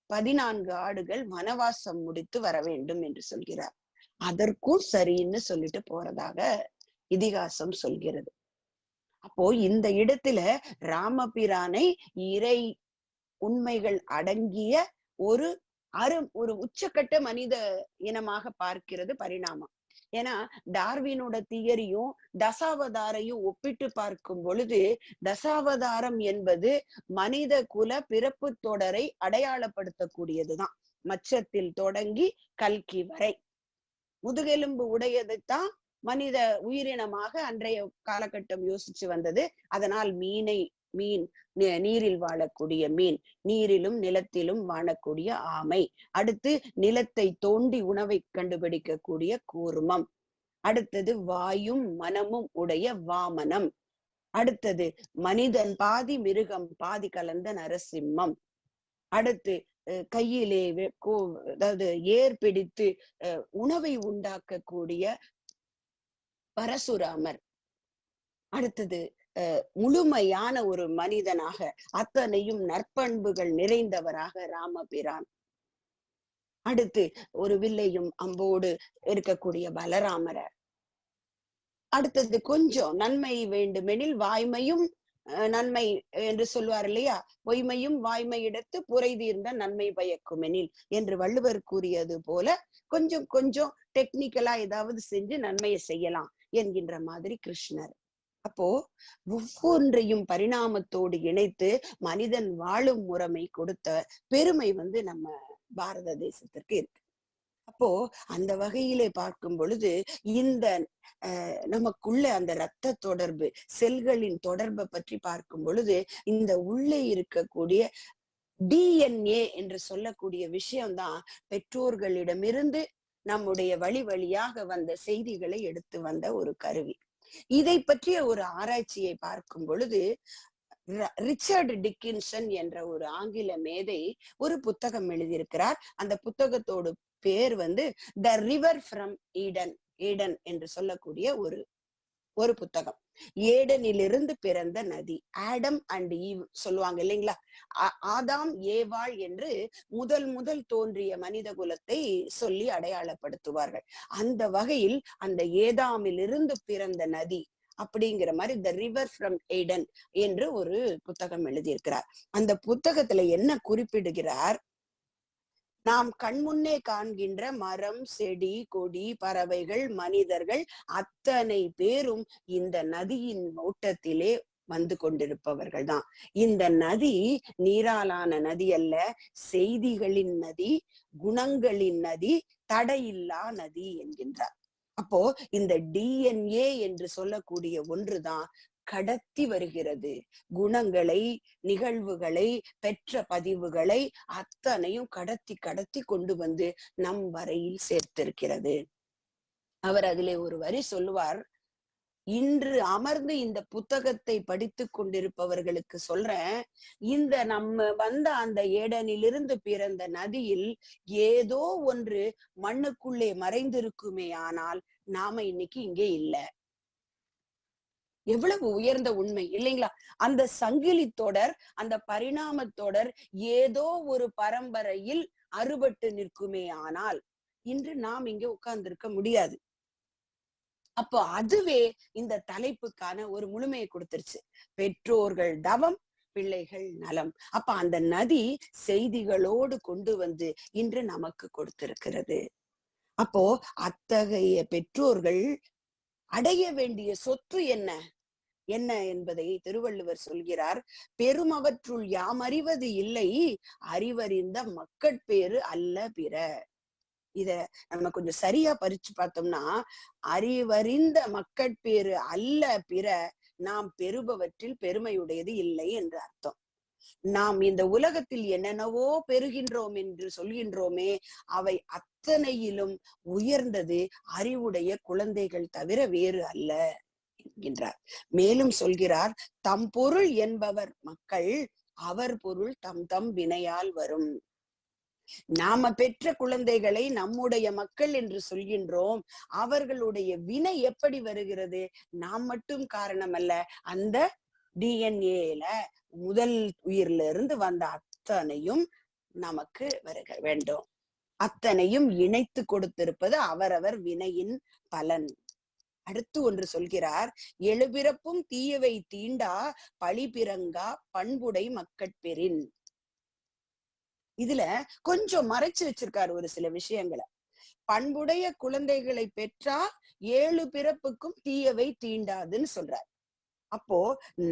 14 ஆண்டுகள் வனவாசம் முடித்து வர வேண்டும் என்று சொல்கிறார். அதற்கும் சரின்னு சொல்லிட்டு போறதாக இதிகாசம் சொல்கிறது. அப்போ இந்த இடத்துல ராமபிரானை இறை உண்மைகள் அடங்கிய ஒரு ஒரு உச்சக்கட்ட மனித இனமாக பார்க்கிறது பரிணாமம். ஏன்னா டார்வினோட தியரியும் தசாவதாரையும் ஒப்பிட்டு பார்க்கும் பொழுது, தசாவதாரம் என்பது மனித குல பிறப்பு தொடரை அடையாளப்படுத்தக்கூடியதுதான். மச்சத்தில் தொடங்கி கல்கி வரை முதுகெலும்பு உடையதைத்தான் மனித உயிரினமாக அன்றைய காலகட்டம் யோசிச்சு வந்தது. அதனால் மீன் நீரில் வாழக்கூடிய மீன், நீரிலும் நிலத்திலும் வாழக்கூடிய ஆமை, அடுத்து நிலத்தை தோண்டி உணவை கண்டுபிடிக்கக்கூடிய கூர்மம், அடுத்தது வாயும் மனமும் உடைய வாமனம், அடுத்தது மனிதன் பாதி மிருகம் பாதி கலந்த நரசிம்மம், அடுத்து கையிலே அதாவது ஏர் பிடித்து உணவை உண்டாக்கக்கூடிய பரசுராமர், அடுத்தது முழுமையான ஒரு மனிதனாக அத்தனையும் நற்பண்புகள் நிறைந்தவராக ராமபிரான், அடுத்து ஒரு வில்லையும் அம்போடு இருக்கக்கூடிய பலராமர, அடுத்தது கொஞ்சம் நன்மை வேண்டுமெனில் வாய்மையும் நன்மை என்று சொல்வார் இல்லையா, பொய்மையும் வாய்மையிடத்து புரை தீர்ந்த நன்மை பயக்குமெனில் என்று வள்ளுவர் கூறியது போல கொஞ்சம் கொஞ்சம் டெக்னிக்கலா ஏதாவது செஞ்சு நன்மையை செய்யலாம் என்கின்ற மாதிரி கிருஷ்ணர். அப்போ ஒவ்வொன்றையும் பரிணாமத்தோடு இணைத்து மனிதன் வாழும் முறைமை கொடுத்த பெருமை நம்ம பாரத தேசத்திற்கு இருக்கு. அப்போ அந்த வகையிலே பார்க்கும் பொழுது இந்த நமக்குள்ள அந்த இரத்த தொடர்பு, செல்களின் தொடர்பை பற்றி பார்க்கும் பொழுது, இந்த உள்ளே இருக்கக்கூடிய டிஎன்ஏ என்று சொல்லக்கூடிய விஷயம்தான் பெற்றோர்களிடமிருந்து நம்முடைய வழி வழியாக வந்த செய்திகளை எடுத்து வந்த ஒரு கருவி. இதை பற்றிய ஒரு ஆராய்ச்சியை பார்க்கும் பொழுது ரிச்சர்ட் டிக்கின்சன் என்ற ஒரு ஆங்கில மேதை ஒரு புத்தகம் எழுதியிருக்கிறார். அந்த புத்தகத்தோட பேர் the river from Eden, Eden என்று சொல்லக்கூடிய ஒரு புத்தகம். ஏடனிலிருந்து பிறந்த நதி, ஆடம் அண்ட் ஈவ் சொல்லுவாங்க இல்லைங்களா, ஆதாம் ஏவாள் என்று முதல் தோன்றிய மனித குலத்தை சொல்லி அடையாளப்படுத்துவார்கள். அந்த வகையில் அந்த ஏதாமிலிருந்து பிறந்த நதி அப்படிங்கிற மாதிரி த ரிவர் ஃப்ரம் ஏடன் என்று ஒரு புத்தகம் எழுதியிருக்கிறார். அந்த புத்தகத்துல என்ன குறிப்பிடுகிறார், நாம் கண்முன்னே காண்கின்ற மரம், செடி, கொடி, பறவைகள், மனிதர்கள் அத்தனை பேரும் இந்த நதியின் ஓட்டத்திலே வந்து கொண்டிருப்பவர்கள் தான். இந்த நதி நீராலான நதி அல்ல, செய்திகளின் நதி, குணங்களின் நதி, தடையில்லா நதி என்கின்றார். அப்போ இந்த டிஎன்ஏ என்று சொல்லக்கூடிய ஒன்றுதான் கடத்தி வருகிறது. குணங்களை, நிகழ்வுகளை, பெற்ற பதிவுகளை அத்தனையும் கடத்தி கொண்டு வந்து நம் வரையில் சேர்த்திருக்கிறது. அவர் அதிலே ஒரு வரி சொல்லுவார், இன்று அமர்ந்து இந்த புத்தகத்தை படித்து கொண்டிருப்பவர்களுக்கு சொல்றேன், இந்த நம்ம வந்த அந்த ஏடனிலிருந்து பிறந்த நதியில் ஏதோ ஒன்று மண்ணுக்குள்ளே மறைந்திருக்குமே, ஆனால் நாம இன்னைக்கு இங்கே இல்லை. எவ்வளவு உயர்ந்த உண்மை இல்லைங்களா? அந்த சங்கிலி தொடர், அந்த பரிணாம தொடர் ஏதோ ஒரு பரம்பரையில் அறுபட்டு நிற்குமே, ஆனால் இன்று நாம் இங்கே உட்கார்ந்திருக்க முடியாது. அப்போ அதுவே இந்த தலைப்புக்கான ஒரு முழுமையை கொடுத்துருச்சு. பெற்றோர்கள் தவம், பிள்ளைகள் நலம். அப்ப அந்த நதி செய்திகளோடு கொண்டு வந்து இன்று நமக்கு கொடுத்திருக்கிறது. அப்போ அத்தகைய பெற்றோர்கள் அடைய வேண்டிய சொத்து என்ன என்ன என்பதை திருவள்ளுவர் சொல்கிறார். பெருமவற்றுள் யாம் அறிவது இல்லை, அறிவறிந்த மக்கட்பேறு அல்ல பிற. இத நம்ம கொஞ்சம் சரியா பறிச்சு பார்த்தோம்னா, அறிவறிந்த மக்கட்பேறு அல்ல பிற, நாம் பெறுபவற்றில் பெருமையுடையது இல்லை என்று அர்த்தம். நாம் இந்த உலகத்தில் என்னென்னவோ பெறுகின்றோம் என்று சொல்கின்றோமே, அவை அத்தனையிலும் உயர்ந்தது அறிவுடைய குழந்தைகள் தவிர வேறு அல்ல என்கின்றார். மேலும் சொல்கிறார், தம் பொருள் என்பவர் மக்கள், அவர் பொருள் தம் தம் வினையால் வரும். நாம பெற்ற குழந்தைகளை நம்முடைய மக்கள் என்று சொல்கின்றோம். அவர்களுடைய வினை எப்படி வருகிறது? நாம் மட்டும் காரணம் அல்ல, அந்த டிஎன்ஏல முதல் உயிர்ல இருந்து வந்த அத்தனையும் நமக்கு வருக வேண்டும். அத்தனையும் இணைத்து கொடுத்திருப்பது அவரவர் வினையின் பலன். அடுத்து ஒன்று சொல்கிறார், எழுபிறப்பும் தீயவை தீண்டா பழிபிறங்கா பண்புடை மக்கட்பெறின். இதுல கொஞ்சம் மறைச்சு வச்சிருக்காரு ஒரு சில விஷயங்களை. பண்புடைய குழந்தைகளை பெற்றா 7 பிறப்புக்கும் தீயவை தீண்டாதுன்னு சொல்றார். அப்போ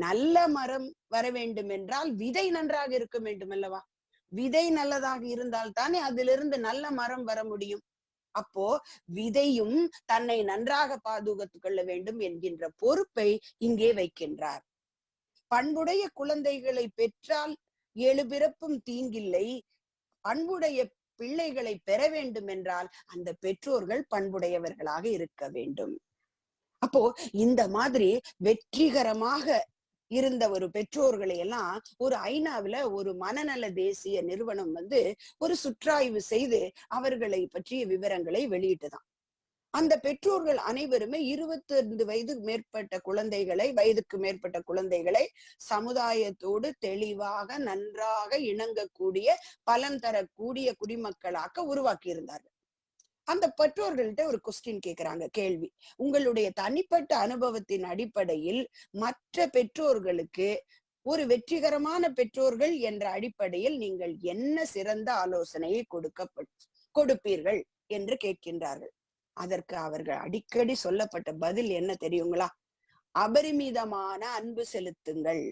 நல்ல மரம் வர வேண்டும் என்றால் விதை நன்றாக இருக்க வேண்டும் அல்லவா? விதை நல்லதாக இருந்தால் தானே அதிலிருந்து நல்ல மரம் வர முடியும். அப்போ விதையும் தன்னை நன்றாக பாதுகாத்துக் கொள்ள வேண்டும் என்கின்ற பொறுப்பை இங்கே வைக்கின்றார். பண்புடைய குழந்தைகளை பெற்றால் 7 பிறப்பும் தீங்கில்லை. பண்புடைய பிள்ளைகளை பெற வேண்டும் என்றால் அந்த பெற்றோர்கள் பண்புடையவர்களாக இருக்க வேண்டும். அப்போ இந்த மாதிரி வெற்றிகரமாக இருந்த ஒரு பெற்றோர்களை எல்லாம் ஒரு ஐநாவில ஒரு மனநல தேசிய நிறுவனம் ஒரு சுற்றாய்வு செய்து அவர்களை பற்றிய விவரங்களை வெளியிட்டுதான். அந்த பெற்றோர்கள் அனைவருமே 25 வயதுக்கு மேற்பட்ட குழந்தைகளை சமுதாயத்தோடு தெளிவாக நன்றாக இணங்கக்கூடிய பலன் தரக்கூடிய குடிமக்களாக உருவாக்கி இருந்தார்கள். அந்த பெற்றோர்கள்ட்ட ஒரு கொஸ்டின் கேட்கிறாங்க, கேள்வி. உங்களுடைய தனிப்பட்ட அனுபவத்தின் அடிப்படையில் மற்ற பெற்றோர்களுக்கு ஒரு வெற்றிகரமான பெற்றோர்கள் என்ற அடிப்படையில் நீங்கள் என்ன சிறந்த ஆலோசனையை கொடுப்பீர்கள் என்று கேட்கின்றார்கள். அதற்கு அவர்கள் அடிக்கடி சொல்லப்பட்ட பதில் என்ன தெரியுங்களா? அபரிமிதமான அன்பு செலுத்துங்கள்,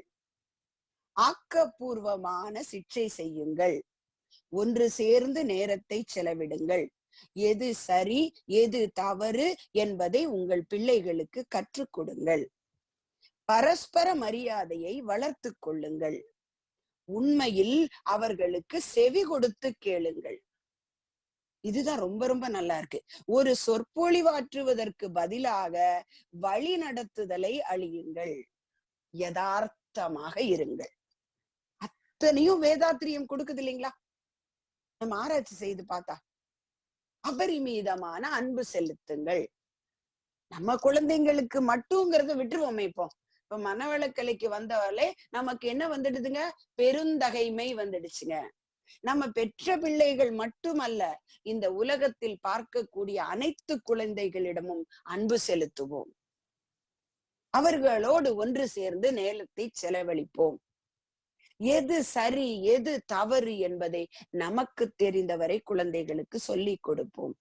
ஆக்கப்பூர்வமான சிக்ஷை செய்யுங்கள், ஒன்று சேர்ந்து நேரத்தை செலவிடுங்கள், எது சரி எது தவறு என்பதை உங்கள் பிள்ளைகளுக்கு கற்றுக் கொடுங்கள், பரஸ்பர மரியாதையை வளர்த்து கொள்ளுங்கள், உண்மையில் அவர்களுக்கு செவி கொடுத்து கேளுங்கள். இதுதான் ரொம்ப ரொம்ப நல்லா இருக்கு. ஒரு சொற்பொழிவாற்றுவதற்கு பதிலாக வழி நடத்துதலை அழியுங்கள், யதார்த்தமாக இருங்கள். அத்தனையும் வேதாத்திரியம் கொடுக்குது இல்லைங்களா? நம்ம ஆராய்ச்சி செய்து பார்த்தா அபரிமிதமான அன்பு செலுத்துங்கள். நம்ம குழந்தைங்களுக்கு மட்டும்ங்கிறத விட்டுருவோமே. இப்ப மனவளக்கலைக்கு வந்தவளே நமக்கு என்ன வந்துடுதுங்க? பெருந்தகைமை வந்துடுச்சுங்க. நம்ம பெற்ற பிள்ளைகள் மட்டுமல்ல, இந்த உலகத்தில் பார்க்கக்கூடிய அனைத்து குழந்தைகளிடமும் அன்பு செலுத்துவோம். அவர்களோடு ஒன்று சேர்ந்து நேரத்தை செலவழிப்போம். எது சரி எது தவறு என்பதை நமக்கு தெரிந்தவரை குழந்தைகளுக்கு சொல்லி கொடுப்போம்.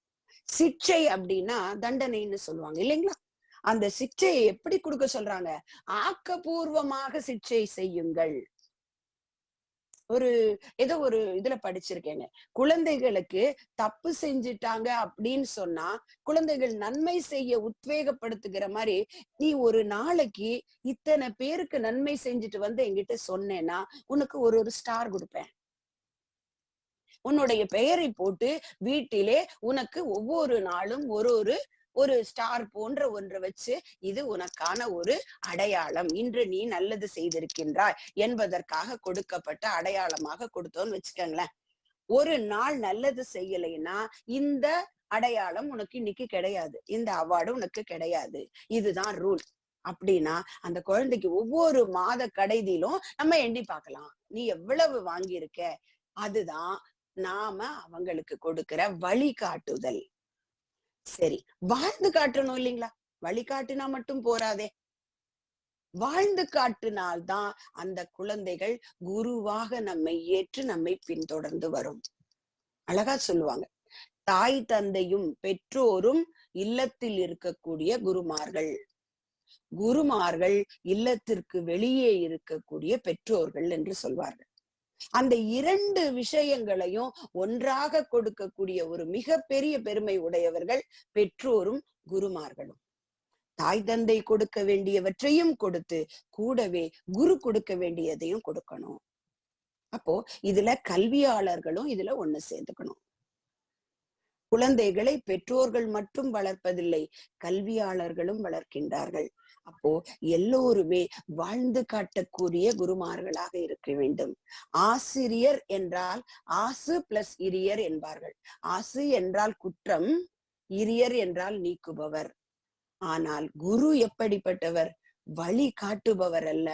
சிக்ஷை அப்படின்னா தண்டனைன்னு சொல்லுவாங்க இல்லைங்களா? அந்த சிக்ஷையை எப்படி கொடுக்க சொல்றாங்க? ஆக்கப்பூர்வமாக சிக்ஷை செய்யுங்கள். ஏதோ ஒரு இதுல படிச்சிருக்கேங்க, குழந்தைகளுக்கு தப்பு செஞ்சுட்டாங்க அப்படின்னு சொன்னா குழந்தைகள் நன்மை செய்ய உத்வேகப்படுத்துகிற மாதிரி, நீ ஒரு நாளைக்கு இத்தனை பேருக்கு நன்மை செஞ்சுட்டு என்கிட்ட சொன்னேன்னா உனக்கு ஒரு ஸ்டார் கொடுப்பேன். உன்னுடைய பெயரை போட்டு வீட்டிலே உனக்கு ஒவ்வொரு நாளும் ஒரு ஸ்டார் போன்ற ஒன்றை வச்சு, இது உனக்கான ஒரு அடையாளம், இன்று நீ நல்லது செய்திருக்கின்றாய் என்பதற்காக கொடுக்கப்பட்ட அடையாளமாக கொடுத்தோன்னு வச்சுக்கோங்களேன். ஒரு நாள் நல்லது செய்யலைன்னா இந்த அடையாளம் உனக்கு இன்னைக்கு கிடையாது, இந்த அவார்டு உனக்கு கிடையாது, இதுதான் ரூல் அப்படின்னா அந்த குழந்தைக்கு ஒவ்வொரு மாத கடைசியிலும் நம்ம எண்ணி பார்க்கலாம், நீ எவ்வளவு வாங்கியிருக்க. அதுதான் நாம அவங்களுக்கு கொடுக்கிற வழிகாட்டுதல். சரி, வாழ்ந்து காட்டணும் இல்லைங்களா? வழிகாட்டினா மட்டும் போராதே, வாழ்ந்து காட்டினால்தான் அந்த குழந்தைகள் குருவாக நம்மை ஏற்று நம்மை பின்தொடர்ந்து வரும். அழகா சொல்லுவாங்க, தாய் தந்தையும் பெற்றோரும் இல்லத்தில் இருக்கக்கூடிய குருமார்கள், குருமார்கள் இல்லத்திற்கு வெளியே இருக்கக்கூடிய பெற்றோர்கள் என்று சொல்வார்கள். அந்த இரண்டு விஷயங்களையும் ஒன்றாக கொடுக்கக்கூடிய ஒரு மிகப்பெரிய பெருமை உடையவர்கள் பெற்றோரும் குருமார்களும். தாய் தந்தை கொடுக்க வேண்டியவற்றையும் கொடுத்து கூடவே குரு கொடுக்க வேண்டியதையும் கொடுக்கணும். அப்போ இதுல கல்வியாளர்களும் இதுல ஒண்ணு சேர்ந்துக்கணும். குழந்தைகளை பெற்றோர்கள் மட்டும் வளர்ப்பதில்லை, கல்வியாளர்களும் வளர்க்கின்றார்கள். அப்போ எல்லோருமே வாழ்ந்து காட்டக்கூடிய குருமார்களாக இருக்க வேண்டும். ஆசிரியர் என்றால் ஆசு பிளஸ் இரியர் என்பார்கள். ஆசு என்றால் குற்றம், இரியர் என்றால் நீக்குபவர். ஆனால் குரு எப்படிப்பட்டவர்? வழி காட்டுபவர் அல்ல,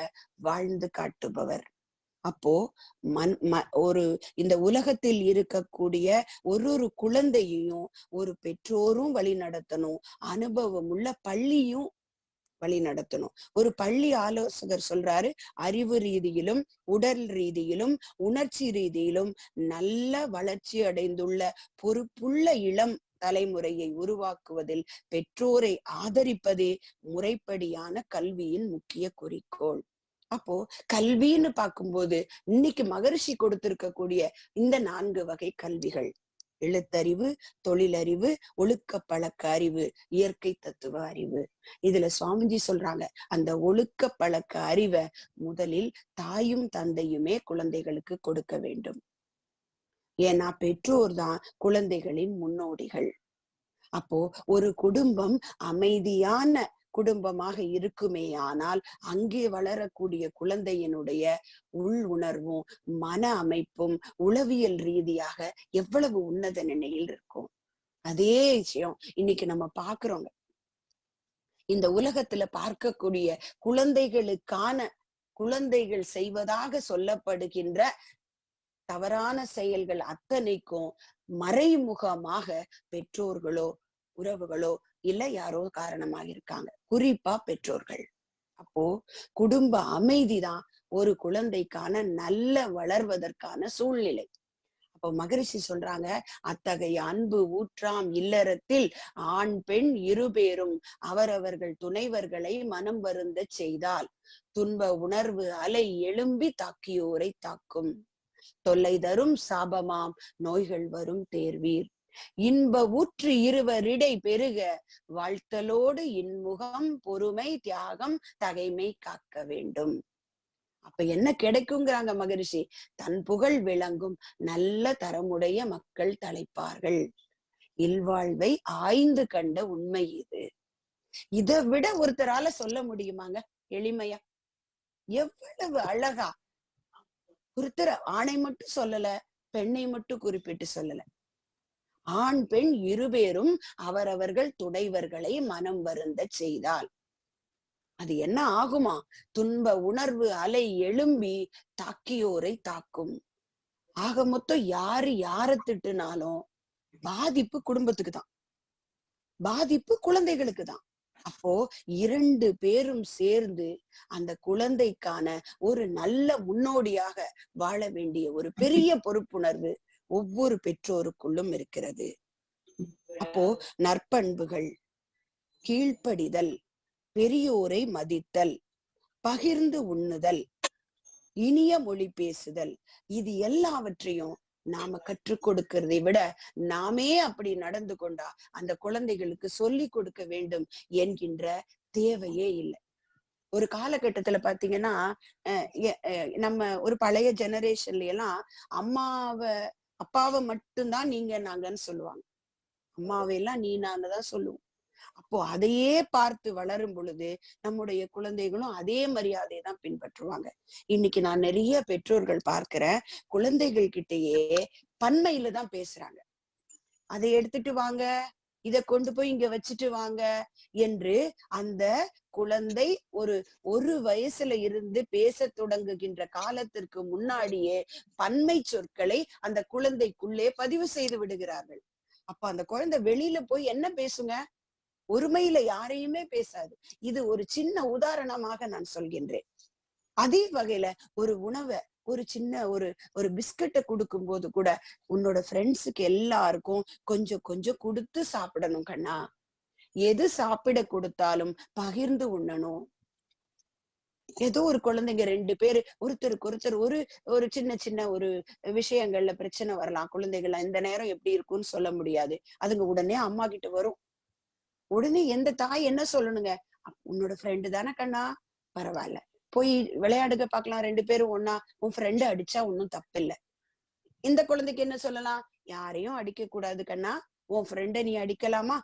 வாழ்ந்து காட்டுபவர். அப்போ ஒரு இந்த உலகத்தில் இருக்கக்கூடிய ஒரு குழந்தையையும் ஒரு பெற்றோரும் வழி நடத்தணும், அனுபவம் உள்ள பள்ளியும் வழி நடத்தணும். ஒரு பள்ளி ஆலோசகர் சொல்றாரு, அறிவு ரீதியிலும் உடல் ரீதியிலும் உணர்ச்சி ரீதியிலும் நல்ல வளர்ச்சி அடைந்துள்ள பொறுப்புள்ள இளம் தலைமுறையை உருவாக்குவதில் பெற்றோரை ஆதரிப்பதே முறைப்படியான கல்வியின் முக்கிய குறிக்கோள். அப்போ கல்வின்னு பார்க்கும்போது இன்னைக்கு மகரிஷி கொடுத்திருக்கக்கூடிய இந்த 4 வகை கல்விகள், எழுத்தறிவு, தொழிலறிவு, ஒழுக்க பழக்க அறிவு, இயற்கை தத்துவ அறிவு. இதுல சுவாமிஜி சொல்றாங்க, அந்த ஒழுக்க பழக்க அறிவை முதலில் தாயும் தந்தையுமே குழந்தைகளுக்கு கொடுக்க வேண்டும். ஏன்னா பெற்றோர் தான் குழந்தைகளின் முன்னோடிகள். அப்போ ஒரு குடும்பம் அமைதியான குடும்பமாக இருக்குமே ஆனால் அங்கே வளரக்கூடிய குழந்தையினுடைய உள் உணர்வும் மன அமைப்பும் உளவியல் ரீதியாக எவ்வளவு உன்னத நிலையில் இருக்கும். அதே விஷயம் இன்னைக்கு நம்ம பாக்குறோங்க. இந்த உலகத்துல பார்க்கக்கூடிய குழந்தைகள் செய்வதாக சொல்லப்படுகின்ற தவறான செயல்கள் அத்தனைக்கும் மறைமுகமாக பெற்றோர்களோ உறவுகளோ இல்ல யாரோ காரணமாக இருக்காங்க, குறிப்பா பெற்றோர்கள். அப்போ குடும்ப அமைதிதான் ஒரு குழந்தைக்கான நல்ல வளர்வதற்கான சூழ்நிலை. அப்போ மகரிஷி சொல்றாங்க, அத்தகைய அன்பு ஊற்றாம் இல்லறத்தில் ஆண் பெண் இருபேரும் அவரவர்கள் துணைவர்களை மனம் வருந்த செய்தால் துன்ப உணர்வு அலை எழும்பி தாக்கியோரை தாக்கும், தொல்லை தரும் சாபமாம் நோய்கள் வரும் தேர்வீர், இன்ப ஊற்று இருவரிடை பெருக வாழ்த்தலோடு இன்முகம் பொறுமை தியாகம் தகைமை காக்க வேண்டும். அப்ப என்ன கிடைக்குங்கிறாங்க மகரிஷி? தன் புகழ் விளங்கும் நல்ல தரமுடைய மக்கள் தலைப்பார்கள், இல்வாழ்வை ஆய்ந்து கண்ட உண்மை இது. இதை விட ஒருத்தரால சொல்ல முடியுமாங்க எளிமையா? எவ்வளவு அழகா ஒருத்தர் ஆணை மட்டும் சொல்லல, பெண்ணை மட்டும் குறிப்பிட்டு சொல்லல. ஆண் பெண் இருபேரும் அவரவர்கள் துணைவர்களை மனம் வருந்த செய்தால் அது என்ன ஆகுமா? துன்ப உணர்வு அலை எழும்பி தாக்கியோரை தாக்கும். ஆக மொத்தம் யாரை திட்டுனாலும் பாதிப்பு குடும்பத்துக்கு தான், பாதிப்பு குழந்தைகளுக்கு தான். அப்போ 2 பேரும் சேர்ந்து அந்த குழந்தைக்கான ஒரு நல்ல முன்னோடியாக வாழ வேண்டிய ஒரு பெரிய பொறுப்புணர்வு ஒவ்வொரு பெற்றோருக்குள்ளும் இருக்கிறது. அப்போ நற்பண்புகள், கீழ்ப்படிதல், பெரியோரை மதித்தல், பகிர்ந்து உண்ணுதல், இனிய மொழி பேசுதல், இது எல்லாவற்றையும் நாம கற்றுக் கொடுக்கிறதை விட நாமே அப்படி நடந்து கொண்டா அந்த குழந்தைகளுக்கு சொல்லி கொடுக்க வேண்டும் என்கின்ற தேவையே இல்லை. ஒரு காலகட்டத்துல பாத்தீங்கன்னா நம்ம ஒரு பழைய ஜெனரேஷன்ல எல்லாம் அப்பாவை மட்டும்தான் நீங்க நாங்கன்னு சொல்லுவாங்க, அம்மாவையெல்லாம் நீ நாங்க தான் சொல்லுவோம். அப்போ அதையே பார்த்து வளரும் பொழுது நம்முடைய குழந்தைகளும் அதே மரியாதையை தான் பின்பற்றுவாங்க. இன்னைக்கு நான் நிறைய பெற்றோர்கள் பார்க்கிறேன், குழந்தைகள் கிட்டயே பன்மையில தான் பேசுறாங்க. அதை எடுத்துட்டு வாங்க, இத கொண்டு போய் இங்க வச்சுட்டு வாங்க என்று அந்த குழந்தை ஒரு வயசுல இருந்து பேச தொடங்குகின்ற காலத்திற்கு முன்னாடியே பன்மை சொற்களை அந்த குழந்தைக்குள்ளே பதிவு செய்து விடுகிறார்கள். அப்ப அந்த குழந்தை வெளியில போய் என்ன பேசுங்க? ஒருமையில யாரையுமே பேசாது. இது ஒரு சின்ன உதாரணமாக நான் சொல்கின்றேன். அதே வகையில ஒரு உணவை, ஒரு சின்ன ஒரு ஒரு பிஸ்கட்டை கொடுக்கும் போது கூட உன்னோட ஃப்ரெண்ட்ஸுக்கு எல்லாருக்கும் கொஞ்சம் கொஞ்சம் கொடுத்து சாப்பிடணும் கண்ணா. எது சாப்பிட கொடுத்தாலும் பகிர்ந்து உண்ணணும். ஏதோ ஒரு குழந்தைங்க 2 பேரு ஒருத்தருக்கு ஒருத்தர் ஒரு ஒரு சின்ன சின்ன ஒரு விஷயங்கள்ல பிரச்சனை வரலாம். குழந்தைகள் இந்த நேரம் எப்படி இருக்கும்னு சொல்ல முடியாது. அதுங்க உடனே அம்மா கிட்ட வரும். உடனே எந்த தாய் என்ன சொல்லணுங்க? உன்னோட ஃப்ரெண்டு தானே கண்ணா, பரவாயில்ல, போய் விளையாடுக பாக்கலாம், 2 பேரும் ஒண்ணா. உன் ஃப்ரெண்டு அடிச்சா ஒன்னும் தப்பில்ல. இந்த குழந்தைக்கு என்ன சொல்லலாம்? யாரையும் அடிக்க கூடாது கண்ணா, உன் ஃப்ரெண்ட நீ அடிக்கலாமா?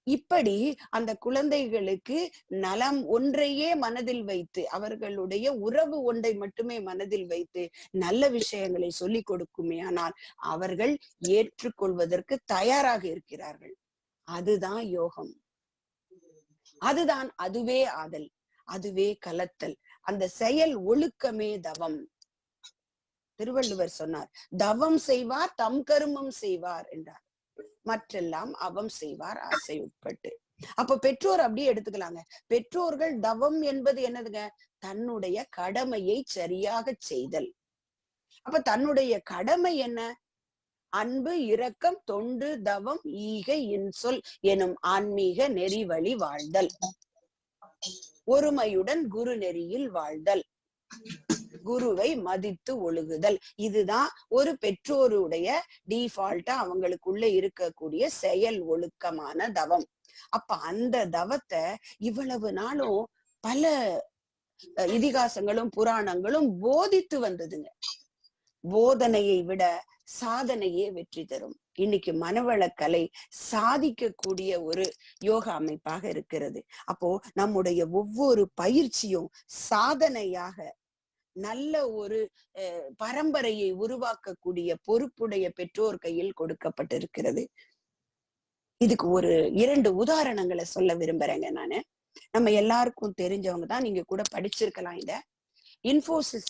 இப்படி அந்த குழந்தைகளுக்கு நலம் ஒன்றையே மனதில் வைத்து, அவர்களுடைய உறவு ஒன்றை மட்டுமே மனதில் வைத்து நல்ல விஷயங்களை சொல்லிக் கொடுக்குமே ஆனால் அவர்கள் ஏற்றுக்கொள்வதற்கு தயாராக இருக்கிறார்கள். அதுதான் யோகம். அதுவே ஆதல், அதுவே கலத்தல். அந்த செயல் ஒழுக்கமே தவம். திருவள்ளுவர் சொன்னார், தவம் செய்வார் தம் கருமம் செய்வார் என்றார். மற்றெல்லாம் அவம் செய்வார் ஆசை உட்பட்டு. அப்ப பெற்றோர் அப்படியே எடுத்துக்கலாங்க. பெற்றோர்கள் தவம் என்பது என்னதுங்க? தன்னுடைய கடமையை சரியாக செய்தல். அப்ப தன்னுடைய கடமை என்ன? அன்பு, இரக்கம், தொண்டு, தவம், ஈகை, இன்சொல் எனும் ஆன்மீக நெறி வழி வாழ்தல். ஒருமையுடன் குரு நெறியில் வாழ்தல். குருவை மதித்து ஒழுகுதல். இதுதான் ஒரு பெற்றோருடைய டிஃபால்ட்டா அவங்களுக்குள்ள இருக்கக்கூடிய செயல் ஒழுக்கமான தவம். அப்ப அந்த தவத்தை இவ்வளவு நாளும் பல இதிகாசங்களும் புராணங்களும் போதித்து வந்ததுங்க. போதனையை விட சாதனையே வெற்றி தரும். இன்னைக்கு மனவளக்கலை சாதிக்கக்கூடிய ஒரு யோகா அமைப்பாக இருக்கிறது. அப்போ நம்முடைய ஒவ்வொரு பயிற்சியும் சாதனையாக நல்ல ஒரு பரம்பரையை உருவாக்கக்கூடிய பொறுப்புடைய பெற்றோர் கையில் கொடுக்கப்பட்டிருக்கிறது. இதுக்கு ஒரு 2 உதாரணங்களை சொல்ல விரும்புறேங்க நானு. நம்ம எல்லாருக்கும் தெரிஞ்சவங்க தான், நீங்க கூட படிச்சிருக்கலாம். இத இன்ஃபோசிஸ்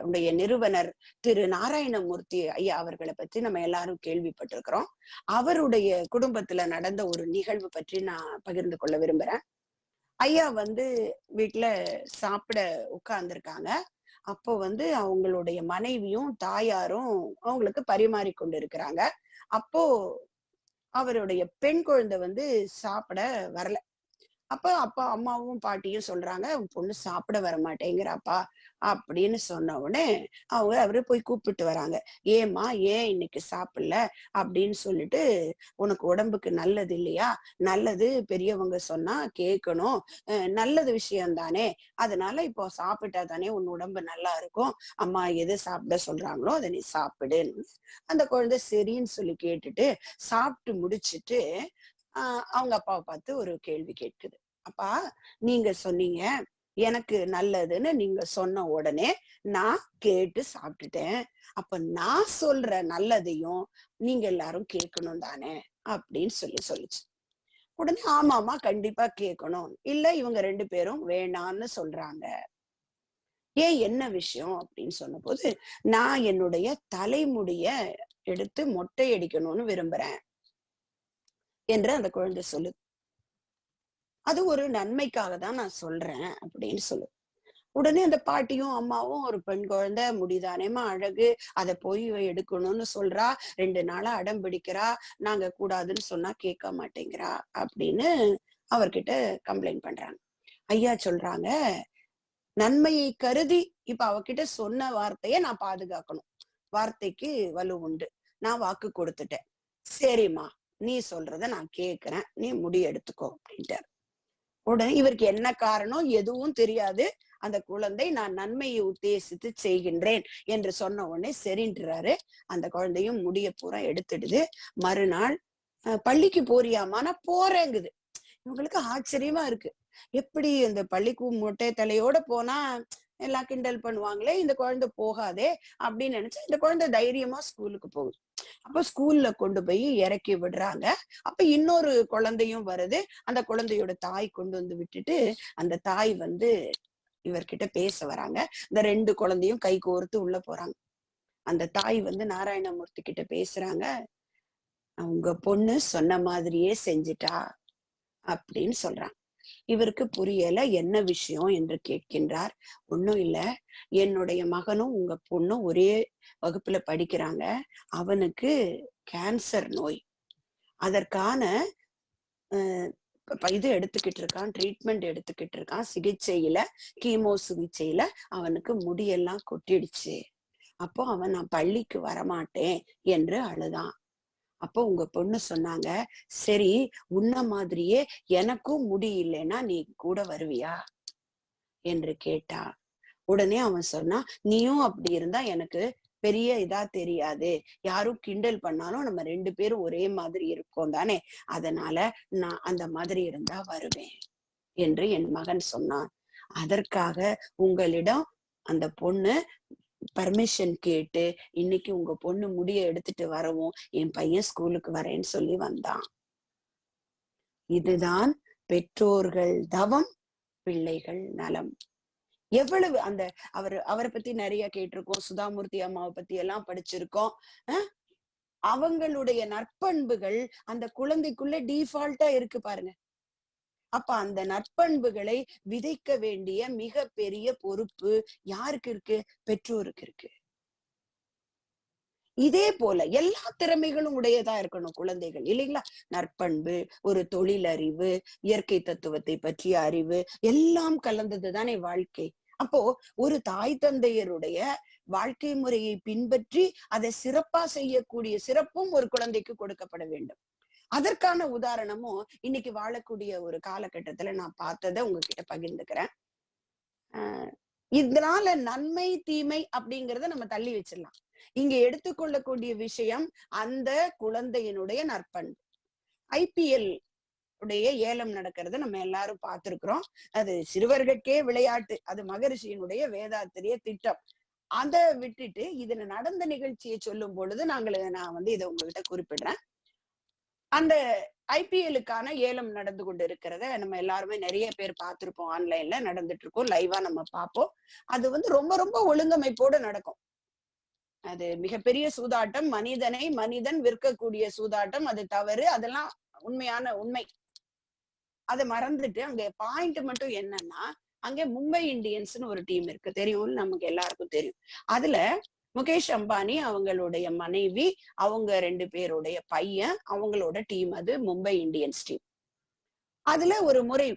உடைய நிறுவனர் திரு நாராயணமூர்த்தி ஐயா அவர்களை பற்றி நம்ம எல்லாரும் கேள்விப்பட்டிருக்கிறோம். அவருடைய குடும்பத்துல நடந்த ஒரு நிகழ்வு பற்றி நான் பகிர்ந்து கொள்ள விரும்புறேன். ஐயா வீட்டுல சாப்பிட உட்கார்ந்துருக்காங்க. அப்போ அவங்களுடைய மனைவியும் தாயாரும் அவங்களுக்கு பரிமாறி கொண்டு இருக்கிறாங்க. அப்போ அவருடைய பெண் குழந்தை சாப்பிட வரல. அப்ப அப்பா அம்மாவும் பாட்டியும் சொல்றாங்க, உன் பொண்ணு சாப்பிட வர மாட்டேங்கிறாப்பா அப்படின்னு சொன்ன உடனே அவரு போய் கூப்பிட்டு வராங்க. ஏம்மா, ஏன் இன்னைக்கு சாப்பிடல அப்படின்னு சொல்லிட்டு, உனக்கு உடம்புக்கு நல்லது இல்லையா? நல்லது பெரியவங்க சொன்னா கேட்கணும், நல்லது விஷயம் தானே, அதனால இப்போ சாப்பிட்டா தானே உன் உடம்பு நல்லா இருக்கும். அம்மா எது சாப்பிட சொல்றாங்களோ அதை நீ சாப்பிடுன்னு அந்த குழந்தை சரின்னு சொல்லி கேட்டுட்டு சாப்பிட்டு முடிச்சுட்டு அவங்க அப்பாவை பார்த்து ஒரு கேள்வி கேட்குது. அப்பா, நீங்க சொன்னீங்க எனக்கு நல்லதுன்னு, நீங்க சொன்ன உடனே நான் கேட்டு சாப்பிட்டுட்டேன். அப்ப நான் சொல்ற நல்லதையும் நீங்க எல்லாரும் கேட்கணும் தானே அப்படின்னு சொல்லிச்சு. உடனே ஆமாமா, கண்டிப்பா கேட்கணும். இல்ல, இவங்க 2 பேரும் வேணான்னு சொல்றாங்க. ஏன், என்ன விஷயம் அப்படின்னு சொன்ன போது, நான் என்னுடைய தலைமுடிய எடுத்து மொட்டை அடிக்கணும்னு விரும்புறேன் என்று அந்த குழந்தை சொல்லுது. அது ஒரு நன்மைக்காக தான் நான் சொல்றேன் அப்படின்னு சொல்லுது. உடனே அந்த பாட்டியும் அம்மாவும், ஒரு பெண் குழந்தை முடிதானேமா அழகு, அதை போய் எடுக்கணும்னு சொல்றா, 2 நாளா அடம் பிடிக்கிறா, நாங்க கூடாதுன்னு சொன்னா கேட்க மாட்டேங்கிறா அப்படின்னு அவர்கிட்ட கம்ப்ளைண்ட் பண்றாங்க. ஐயா சொல்றாங்க, நன்மையை கருதி இப்ப அவகிட்ட சொன்ன வார்த்தையை நான் பாதுகாக்கணும். வார்த்தைக்கு வலு உண்டு. நான் வாக்கு கொடுத்துட்டேன். சரிம்மா, நீ சொல்றத நான் கேக்குறேன், நீ முடி எடுத்துக்கோ அப்படின்ட்டார். உடனே இவருக்கு என்ன காரணம் எதுவும் தெரியாது. அந்த குழந்தை நான் நன்மையை உத்தேசித்து செய்கின்றேன் என்று சொன்ன உடனே சரின்றாரு. அந்த குழந்தையும் முடிய பூரா எடுத்துடுது. மறுநாள் பள்ளிக்கு போறியாமான்னா போறேங்குது. இவங்களுக்கு ஆச்சரியமா இருக்கு. எப்படி இந்த பள்ளிக்கு மொட்டை தலையோட போனா எல்லாம் கிண்டல் பண்ணுவாங்களே, இந்த குழந்தை போகாதே அப்படின்னு நினைச்சு இந்த குழந்தை தைரியமா ஸ்கூலுக்கு போகுது. அப்ப ஸ்கூல்ல கொண்டு போய் இறக்கி விடுறாங்க. அப்ப இன்னொரு குழந்தையும் வருது. அந்த குழந்தையோட தாய் கொண்டு விட்டுட்டு அந்த தாய் இவர்கிட்ட பேச வராங்க. இந்த 2 குழந்தையும் கை கோர்த்து உள்ள போறாங்க. அந்த தாய் நாராயணமூர்த்தி கிட்ட பேசுறாங்க. அவங்க பொண்ணு சொன்ன மாதிரியே செஞ்சுட்டா அப்படின்னு சொல்றான். இவருக்கு புரியல, என்ன விஷயம் என்று கேட்கின்றார். ஒண்ணும் இல்ல, என்னுடைய மகனும் உங்க பொண்ணும் ஒரே வகுப்புல படிக்கிறாங்க. அவனுக்கு கேன்சர் நோய். அதற்கான இது எடுத்துக்கிட்டு இருக்கான், ட்ரீட்மெண்ட் எடுத்துக்கிட்டு இருக்கான். சிகிச்சையில, கீமோ சிகிச்சையில அவனுக்கு முடியெல்லாம் கொட்டிடுச்சு. அப்போ அவன் நான் பள்ளிக்கு வரமாட்டேன் என்று அழுதான். அப்போ உங்க பொண்ணு சொன்னாங்க, சரி உன்ன மாதிரியே எனக்கும் முடி இல்லைன்னா நீ கூட வருவியா என்று கேட்டா. உடனே அவன் சொன்னான், நீயும் அப்படி இருந்தா எனக்கு பெரிய இதா தெரியாது. யாரும் கிண்டல் பண்ணாலும் நம்ம 2 பேரும் ஒரே மாதிரி இருக்கோம் தானே, அதனால நான் அந்த மாதிரி இருந்தா வருவேன் என்று என் மகன் சொன்னான். அதற்காக உங்களிடம் அந்த பொண்ணு பர்மிஷன் கேட்டு இன்னைக்கு உங்க பொண்ணு முடிய எடுத்துட்டு வரவும் என் பையன் ஸ்கூலுக்கு வரேன்னு சொல்லி வந்தான். இதுதான் பெற்றோர்கள் தவம், பிள்ளைகள் நலம். எவ்வளவு அந்த அவரை பத்தி நிறைய கேட்டிருக்கோம், சுதாமூர்த்தி அம்மாவை பத்தி எல்லாம் படிச்சிருக்கோம். அவங்களுடைய நற்பண்புகள் அந்த குழந்தைக்குள்ள டிஃபால்ட்டா இருக்கு பாருங்க. அப்ப அந்த நற்பண்புகளை விதைக்க வேண்டிய மிக பெரிய பொறுப்பு யாருக்கு இருக்கு? பெற்றோருக்கு இருக்கு. இதே போல எல்லா திறமைகளும் உடையதா இருக்கணும் குழந்தைகள், இல்லைங்களா? நற்பண்பு, ஒரு தொழிலறிவு, இயற்கை தத்துவத்தை பற்றிய அறிவு எல்லாம் கலந்ததுதானே வாழ்க்கை. அப்போ ஒரு தாய் தந்தையருடைய வாழ்க்கை முறையை பின்பற்றி அதை சிறப்பா செய்யக்கூடிய சிறப்பும் ஒரு குழந்தைக்கு கொடுக்கப்பட வேண்டும். அதற்கான உதாரணமும் இன்னைக்கு வாழக்கூடிய ஒரு காலகட்டத்துல நான் பார்த்ததை உங்ககிட்ட பகிர்ந்துக்கிறேன். இதனால நன்மை தீமை அப்படிங்கறத நம்ம தள்ளி வச்சிடலாம். இங்க எடுத்துக்கொள்ளக்கூடிய விஷயம் அந்த குழந்தையினுடைய நற்பண்பு. IPL உடைய ஏலம் நடக்கிறத நம்ம எல்லாரும் பார்த்திருக்கிறோம். அது சிறுவர்களுக்கே விளையாட்டு, அது மகரிஷியினுடைய வேதாத்திரிய திட்டம். அதை விட்டுட்டு இதுல நடந்த நிகழ்ச்சியை சொல்லும் பொழுது நான் இதை உங்ககிட்ட குறிப்பிடுறேன். அந்த IPL-க்கான ஏலம் நடந்து கொண்டு இருக்கிறத நம்ம எல்லாருமே நிறைய பேர் பார்த்திருப்போம். ஆன்லைன்ல நடந்துட்டு இருக்கோம், லைவா நம்ம பார்ப்போம். அது ரொம்ப ரொம்ப ஒழுங்கமைப்போடு நடக்கும். அது மிகப்பெரிய சூதாட்டம், மனிதன் விற்கக்கூடிய சூதாட்டம், அது தவறு, அதெல்லாம் உண்மை. அதை மறந்துட்டு அங்க பாயிண்ட் மட்டும் என்னன்னா, அங்க மும்பை இந்தியன்ஸ்னு ஒரு டீம் இருக்கு, தெரியும், நமக்கு எல்லாருக்கும் தெரியும். அதுல முகேஷ் அம்பானி, அவங்களுடைய மனைவி, அவங்க 2 பேருடைய பையன், அவங்களோட டீம் அது மும்பை இந்தியன்ஸ் டீம். அதுல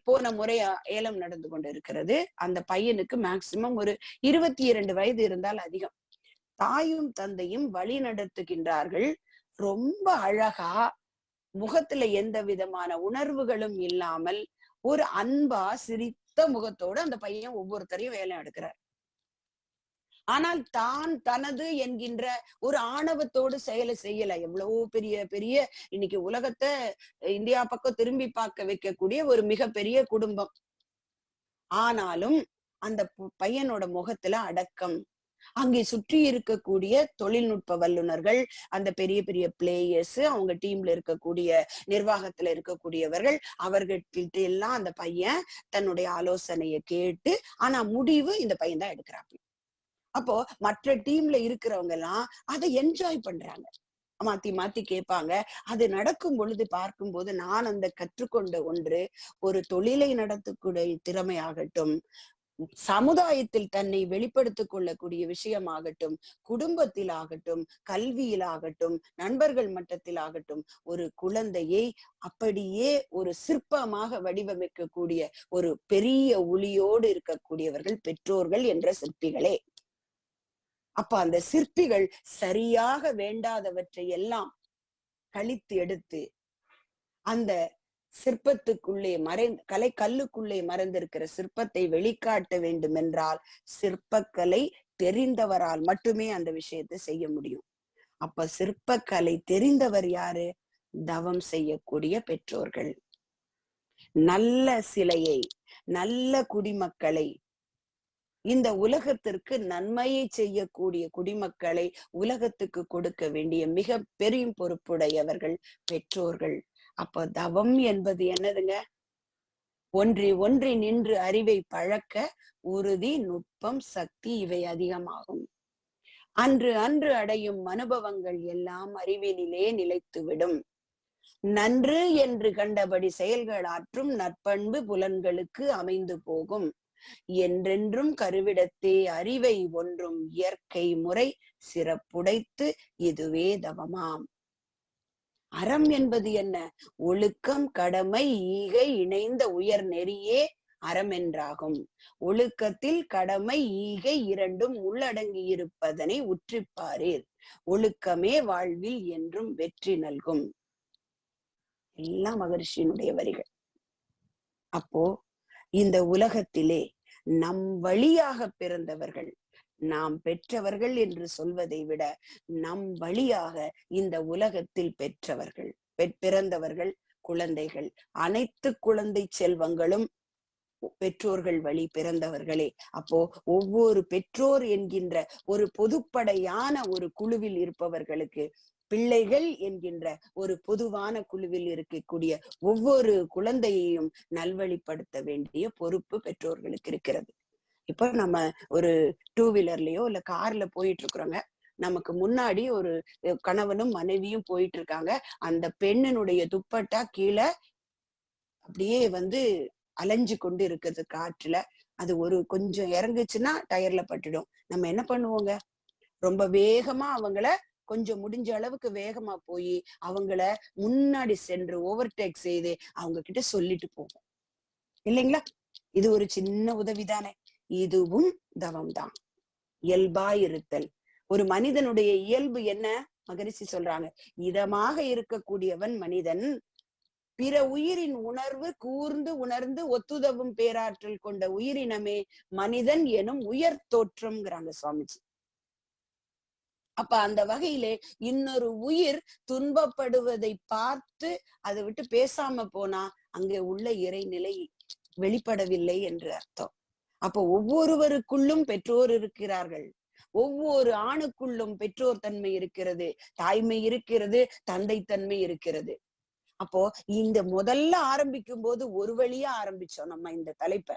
போன முறை ஏலம் நடந்து கொண்டு இருக்கிறது. அந்த பையனுக்கு மேக்சிமம் ஒரு 22 வயது இருந்தால் அதிகம். தாயும் தந்தையும் வழி நடத்துகின்றார்கள். ரொம்ப அழகா, முகத்துல எந்த விதமான உணர்வுகளும் இல்லாமல் ஒரு அன்பா சிரித்த முகத்தோடு அந்த பையன் ஒவ்வொருத்தரையும் வேலை எடுக்கிறார். ஆனால் தான் தனது என்கின்ற ஒரு ஆணவத்தோடு செயலை செய்யல. எவ்வளவோ பெரிய பெரிய இன்னைக்கு உலகத்தை இந்தியா பக்கம் திரும்பி பார்க்க வைக்கக்கூடிய ஒரு மிகப்பெரிய குடும்பம். ஆனாலும் அந்த பையனோட முகத்துல அடக்கம். அங்கே சுற்றி இருக்கக்கூடிய தொழில்நுட்ப வல்லுநர்கள், அந்த பெரிய பெரிய பிளேயர்ஸ், அவங்க டீம்ல இருக்கக்கூடிய நிர்வாகத்துல இருக்கக்கூடியவர்கள், அவர்கிட்ட எல்லாம் அந்த பையன் தன்னுடைய ஆலோசனையை கேட்டு, ஆனா முடிவு இந்த பையன் தான் எடுக்கிறாங்க. அப்போ மற்ற டீம்ல இருக்கிறவங்க எல்லாம் அதை என்ஜாய் பண்றாங்க, மாத்தி மாத்தி கேட்பாங்க. அது நடக்கும் பொழுது பார்க்கும்போது நான் அந்த கற்றுக்கொண்ட ஒன்று, ஒரு தொழிலை நடத்தக்கூடிய திறமையாகட்டும், சமுதாயத்தில் தன்னை வெளிப்படுத்திக் கொள்ளக்கூடிய விஷயமாகட்டும், குடும்பத்தில் ஆகட்டும், கல்வியில் ஆகட்டும், நண்பர்கள் மட்டத்தில் ஆகட்டும், ஒரு குழந்தையை அப்படியே ஒரு சிற்பமாக வடிவமைக்கக்கூடிய ஒரு பெரிய ஒளியோடு இருக்கக்கூடியவர்கள் பெற்றோர்கள் என்ற சிற்பிகளே. அப்ப அந்த சிற்பிகள் சரியாக வேண்டாதவற்றை எல்லாம் கழித்து எடுத்து அந்த சிற்பத்துக்குள்ளே கல்லுக்குள்ளே மறைந்திருக்கிற சிற்பத்தை வெளிக்காட்ட வேண்டும் என்றால் சிற்பக்கலை தெரிந்தவரால் மட்டுமே அந்த விஷயத்தை செய்ய முடியும். அப்ப சிற்பக்கலை தெரிந்தவர் யாரு? தவம் செய்யக்கூடிய பெற்றோர்கள். நல்ல சிலையை, நல்ல குடிமக்களை, இந்த உலகத்திற்கு நன்மையை செய்யக்கூடிய குடிமக்களை உலகத்துக்கு கொடுக்க வேண்டிய மிக பெரும் பொறுப்புடையவர்கள் பெற்றோர்கள். அப்ப தவம் என்பது என்னதுங்க? ஒன்றி நின்று அறிவை பழக்க உறுதி, நுட்பம், சக்தி இவை அதிகமாகும். அன்று அடையும் அனுபவங்கள் எல்லாம் அறிவினிலே நிலைத்துவிடும். நன்று என்று கண்டபடி செயல்கள் ஆற்றும் நற்பண்பு புலன்களுக்கு அமைந்து போகும். என்றென்றும் கருவிடத்தே அறிவை ஒன்றும் இயற்கை முறை சிறப்புடைத்து இதுவே தவமாம். அறம் என்பது என்ன? ஒழுக்கம், கடமை, ஈகை இணைந்த உயர் நெறியே அறம் என்றாகும். ஒழுக்கத்தில் கடமை, ஈகை இரண்டும் உள்ளடங்கி இருப்பதனை உற்றிப்பாரீர். ஒழுக்கமே வாழ்வில் என்றும் வெற்றி நல்கும். எல்லாம் மகரிஷியினுடைய வரிகள். அப்போ இந்த உலகத்திலே நம் வழியாக பிறந்தவர்கள், நாம் பெற்றவர்கள் என்று சொல்வதை விட நம் வழியாக இந்த உலகத்தில் பெற்றவர்கள், பிறந்தவர்கள், குழந்தைகள், அனைத்து குழந்தை செல்வங்களும் பெற்றோர்கள் வழி பிறந்தவர்களே. அப்போ ஒவ்வொரு பெற்றோர் என்கின்ற ஒரு பொதுப்படையான ஒரு குழுவில் இருப்பவர்களுக்கு, பிள்ளைகள் என்கின்ற ஒரு பொதுவான குழுவில் இருக்கக்கூடிய ஒவ்வொரு குழந்தையையும் நல்வழிப்படுத்த வேண்டிய பொறுப்பு பெற்றோர்களுக்கு இருக்கிறது. இப்ப நம்ம ஒரு 2 வீலர்லயோ இல்ல கார்ல போயிட்டு இருக்கிறோங்க. நமக்கு முன்னாடி ஒரு கணவனும் மனைவியும் போயிட்டு இருக்காங்க. அந்த பெண்ணினுடைய துப்பட்டா கீழே அப்படியே அலைஞ்சு கொண்டு இருக்குது காற்றுல. அது ஒரு கொஞ்சம் இறங்குச்சுன்னா டயர்ல பட்டுடும். நம்ம என்ன பண்ணுவோங்க? ரொம்ப வேகமா அவங்கள கொஞ்சம் முடிஞ்ச அளவுக்கு வேகமா போய் அவங்கள முன்னாடி சென்று ஓவர்டேக் செய்து அவங்க கிட்ட சொல்லிட்டு போவோம் இல்லைங்களா? இது ஒரு சின்ன உதவிதானே. இதுவும் தவம் தான். இயல்பாய் இருத்தல். ஒரு மனிதனுடைய இயல்பு என்ன? மகரிஷி சொல்றாங்க, இதமாக இருக்கக்கூடியவன் மனிதன். பிற உயிரின் உணர்வு கூர்ந்து உணர்ந்து ஒத்துதவும் பேராற்றல் கொண்ட உயிரினமே மனிதன் எனும் உயர் தோற்றம்ங்கிறாங்க சுவாமிஜி. அப்ப அந்த வகையிலே இன்னொரு உயிர் துன்பப்படுவதை பார்த்து அதை விட்டு பேசாம போனா அங்கே உள்ள இறைநிலை வெளிப்படவில்லை என்று அர்த்தம். அப்ப ஒவ்வொருவருக்குள்ளும் பெற்றோர் இருக்கிறார்கள். ஒவ்வொரு ஆணுக்குள்ளும் பெற்றோர் தன்மை இருக்கிறது, தாய்மை இருக்கிறது, தந்தை தன்மை இருக்கிறது. அப்போ இந்த முதல்ல ஆரம்பிக்கும் போது ஒரு வழியா ஆரம்பிச்சோம் நம்ம இந்த தலைப்பை.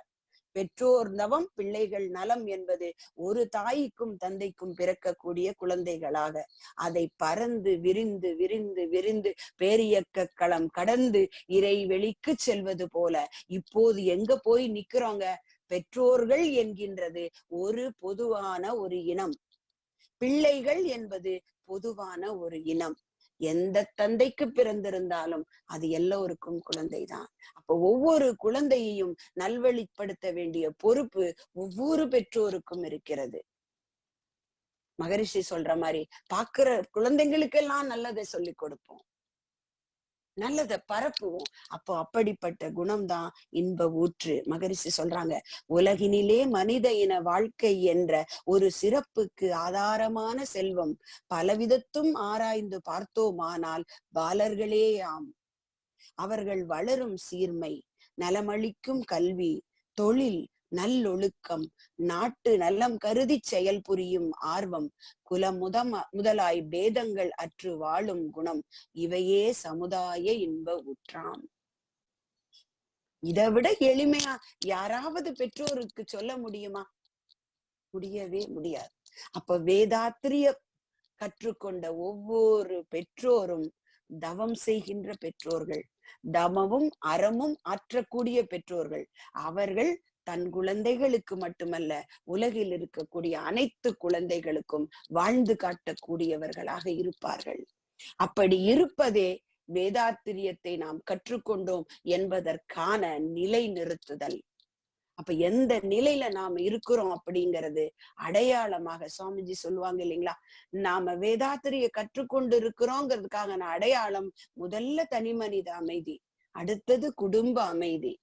பெற்றோர் நவம் பிள்ளைகள் நலம் என்பது ஒரு தாய்க்கும் தந்தைக்கும் பிறக்கக்கூடிய குழந்தைகளாக அதை பறந்து விரிந்து விரிந்து விரிந்து பேரியக்க களம் கடந்து இறைவெளிக்கு செல்வது போல இப்போது எங்க போய் நிக்கிறோங்க? பெற்றோர்கள் என்கின்றது ஒரு பொதுவான ஒரு இனம், பிள்ளைகள் என்பது பொதுவான ஒரு இனம். எந்த தந்தைக்கு பிறந்திருந்தாலும் அது எல்லோருக்கும் குழந்தைதான். அப்ப ஒவ்வொரு குழந்தையையும் நல்வழிப்படுத்த வேண்டிய பொறுப்பு ஒவ்வொரு பெற்றோருக்கும் இருக்கிறது. மகரிஷி சொல்ற மாதிரி பாக்குற குழந்தைங்களுக்கெல்லாம் நல்லதை சொல்லி கொடுப்போம், நல்லதை பரப்புவோம். அப்போ அப்படிப்பட்ட குணம்தான் இன்ப ஊற்று. மகரிஷி சொல்றாங்க, உலகினிலே மனித இன வாழ்க்கை என்ற ஒரு சிறப்புக்கு ஆதாரமான செல்வம் பலவிதத்தும் ஆராய்ந்து பார்த்தோமானால் பாலர்களே ஆம். அவர்கள் வளரும் சீர்மை, நலமளிக்கும் கல்வி, தொழில், நல்லொழுக்கம், நாட்டு நலம் கருதி செயல் புரியும் ஆர்வம், முதலாய் பேதங்கள் அற்று வாழும் குணம், இவையே சமுதாய இன்ப ஊற்றாம். இதை விட எளிமையா யாராவது பெற்றோருக்கு சொல்ல முடியுமா? முடியவே முடியாது. அப்ப வேதாத்திரிய கற்றுக்கொண்ட ஒவ்வொரு பெற்றோரும் தவம் செய்கின்ற பெற்றோர்கள், தமமும் அறமும் ஆற்றக்கூடிய பெற்றோர்கள். அவர்கள் தன் குழந்தைகளுக்கு மட்டுமல்ல, உலகில் இருக்கக்கூடிய அனைத்து குழந்தைகளுக்கும் வாழ்ந்து காட்டக்கூடியவர்களாக இருப்பார்கள். அப்படி இருப்பதே வேதாத்திரியத்தை நாம் கற்றுக்கொண்டோம் என்பதற்கான நிலை நிறுத்துதல். அப்ப எந்த நிலையில நாம இருக்கிறோம் அப்படிங்கிறது அடையாளமாக சுவாமிஜி சொல்லுவாங்க இல்லைங்களா, நாம வேதாத்திரிய கற்றுக்கொண்டு இருக்கிறோங்கிறதுக்காக அடையாளம் முதல்ல தனி மனித அமைதி, அடுத்தது குடும்ப அமைதி.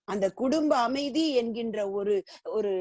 அந்த குடும்ப அமைதி என்கின்ற ஒரு ஒரு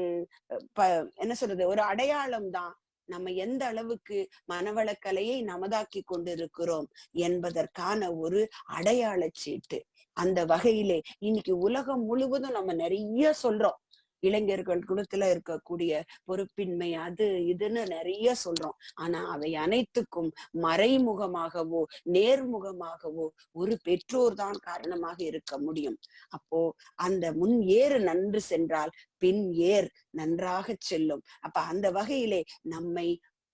என்ன சொல்றது, ஒரு அடையாளம் தான் நம்ம எந்த அளவுக்கு மனவளக்கலையை நமதாக்கி கொண்டிருக்கிறோம் என்பதற்கான ஒரு அடையாள சீட்டு. அந்த வகையிலே இன்னைக்கு உலகம் முழுவதும் நம்ம நிறைய சொல்றோம், இளைஞர்கள் குலத்துல இருக்கக்கூடிய பொறுப்பின்மை, அது இதுன்னு நிறைய சொல்றோம். ஆனா அவை அனைத்துக்கும் மறைமுகமாகவோ நேர்முகமாகவோ ஒரு பெற்றோர் தான் காரணமாக இருக்க முடியும். அப்போ அந்த முன் ஏறு நன்று சென்றால் பின் ஏர் நன்றாக செல்லும். அப்ப அந்த வகையிலே நம்மை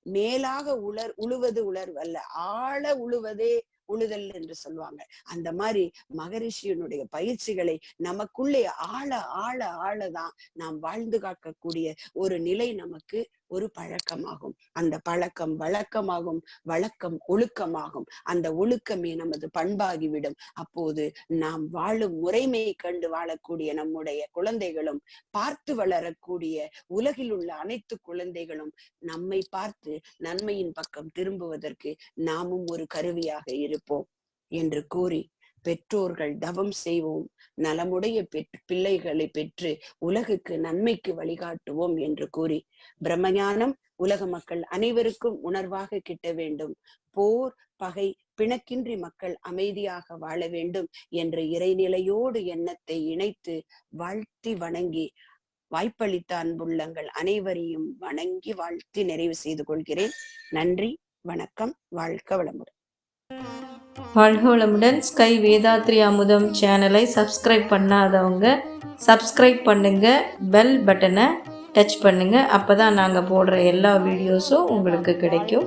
மேலாக உழுவது உலர்வல்ல, ஆழ உழுவதே உழுதல் என்று சொல்லுவாங்க. அந்த மாதிரி மகரிஷியினுடைய பயிற்சிகளை நமக்குள்ளே ஆழ ஆழ ஆழதான் நாம் வாழ்ந்து காக்கக்கூடிய ஒரு நிலை நமக்கு ஒரு பழக்கமாகும். அந்த பழக்கம் வழக்கமாகும், வழக்கம் ஒழுக்கமாகும். அந்த ஒழுக்கமே நமது பண்பாகிவிடும். அப்போது நாம் வாழும் முறைமையை கண்டு வாழக்கூடிய நம்முடைய குழந்தைகளும், பார்த்து வளரக்கூடிய உலகில் உள்ள அனைத்து குழந்தைகளும் நம்மை பார்த்து நன்மையின் பக்கம் திரும்புவதற்கு நாமும் ஒரு கருவியாக இருப்போம் என்று கூறி, பெற்றோர்கள் தவம் செய்வோம், நலமுடைய பிள்ளைகளை பெற்று உலகுக்கு நன்மைக்கு வழிகாட்டுவோம் என்று கூறி, பிரம்மஞானம் உலக மக்கள் அனைவருக்கும் உணர்வாக கிட்ட வேண்டும். போர் பகை பிணக்கின்றி மக்கள் அமைதியாக வாழ வேண்டும் என்ற இறைநிலையோடு எண்ணத்தை இணைத்து வாழ்த்தி வணங்கி, வாய்ப்பளித்த அன்புள்ளங்கள் அனைவரையும் வணங்கி வாழ்த்தி நிறைவு செய்து கொள்கிறேன். நன்றி, வணக்கம், வாழ்க வளமுடன். வாழ்க வளமுடன். ஸ்கை வேதாத்ரி அமுதம் சேனலை சப்ஸ்கிரைப் பண்ணாதவங்க சப்ஸ்கிரைப் பண்ணுங்க, பெல் பட்டனை டச் பண்ணுங்க. அப்போ தான் நாங்கள் போடுற எல்லா வீடியோஸும் உங்களுக்கு கிடைக்கும்.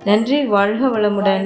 நன்றி. வாழ்க வளமுடன்.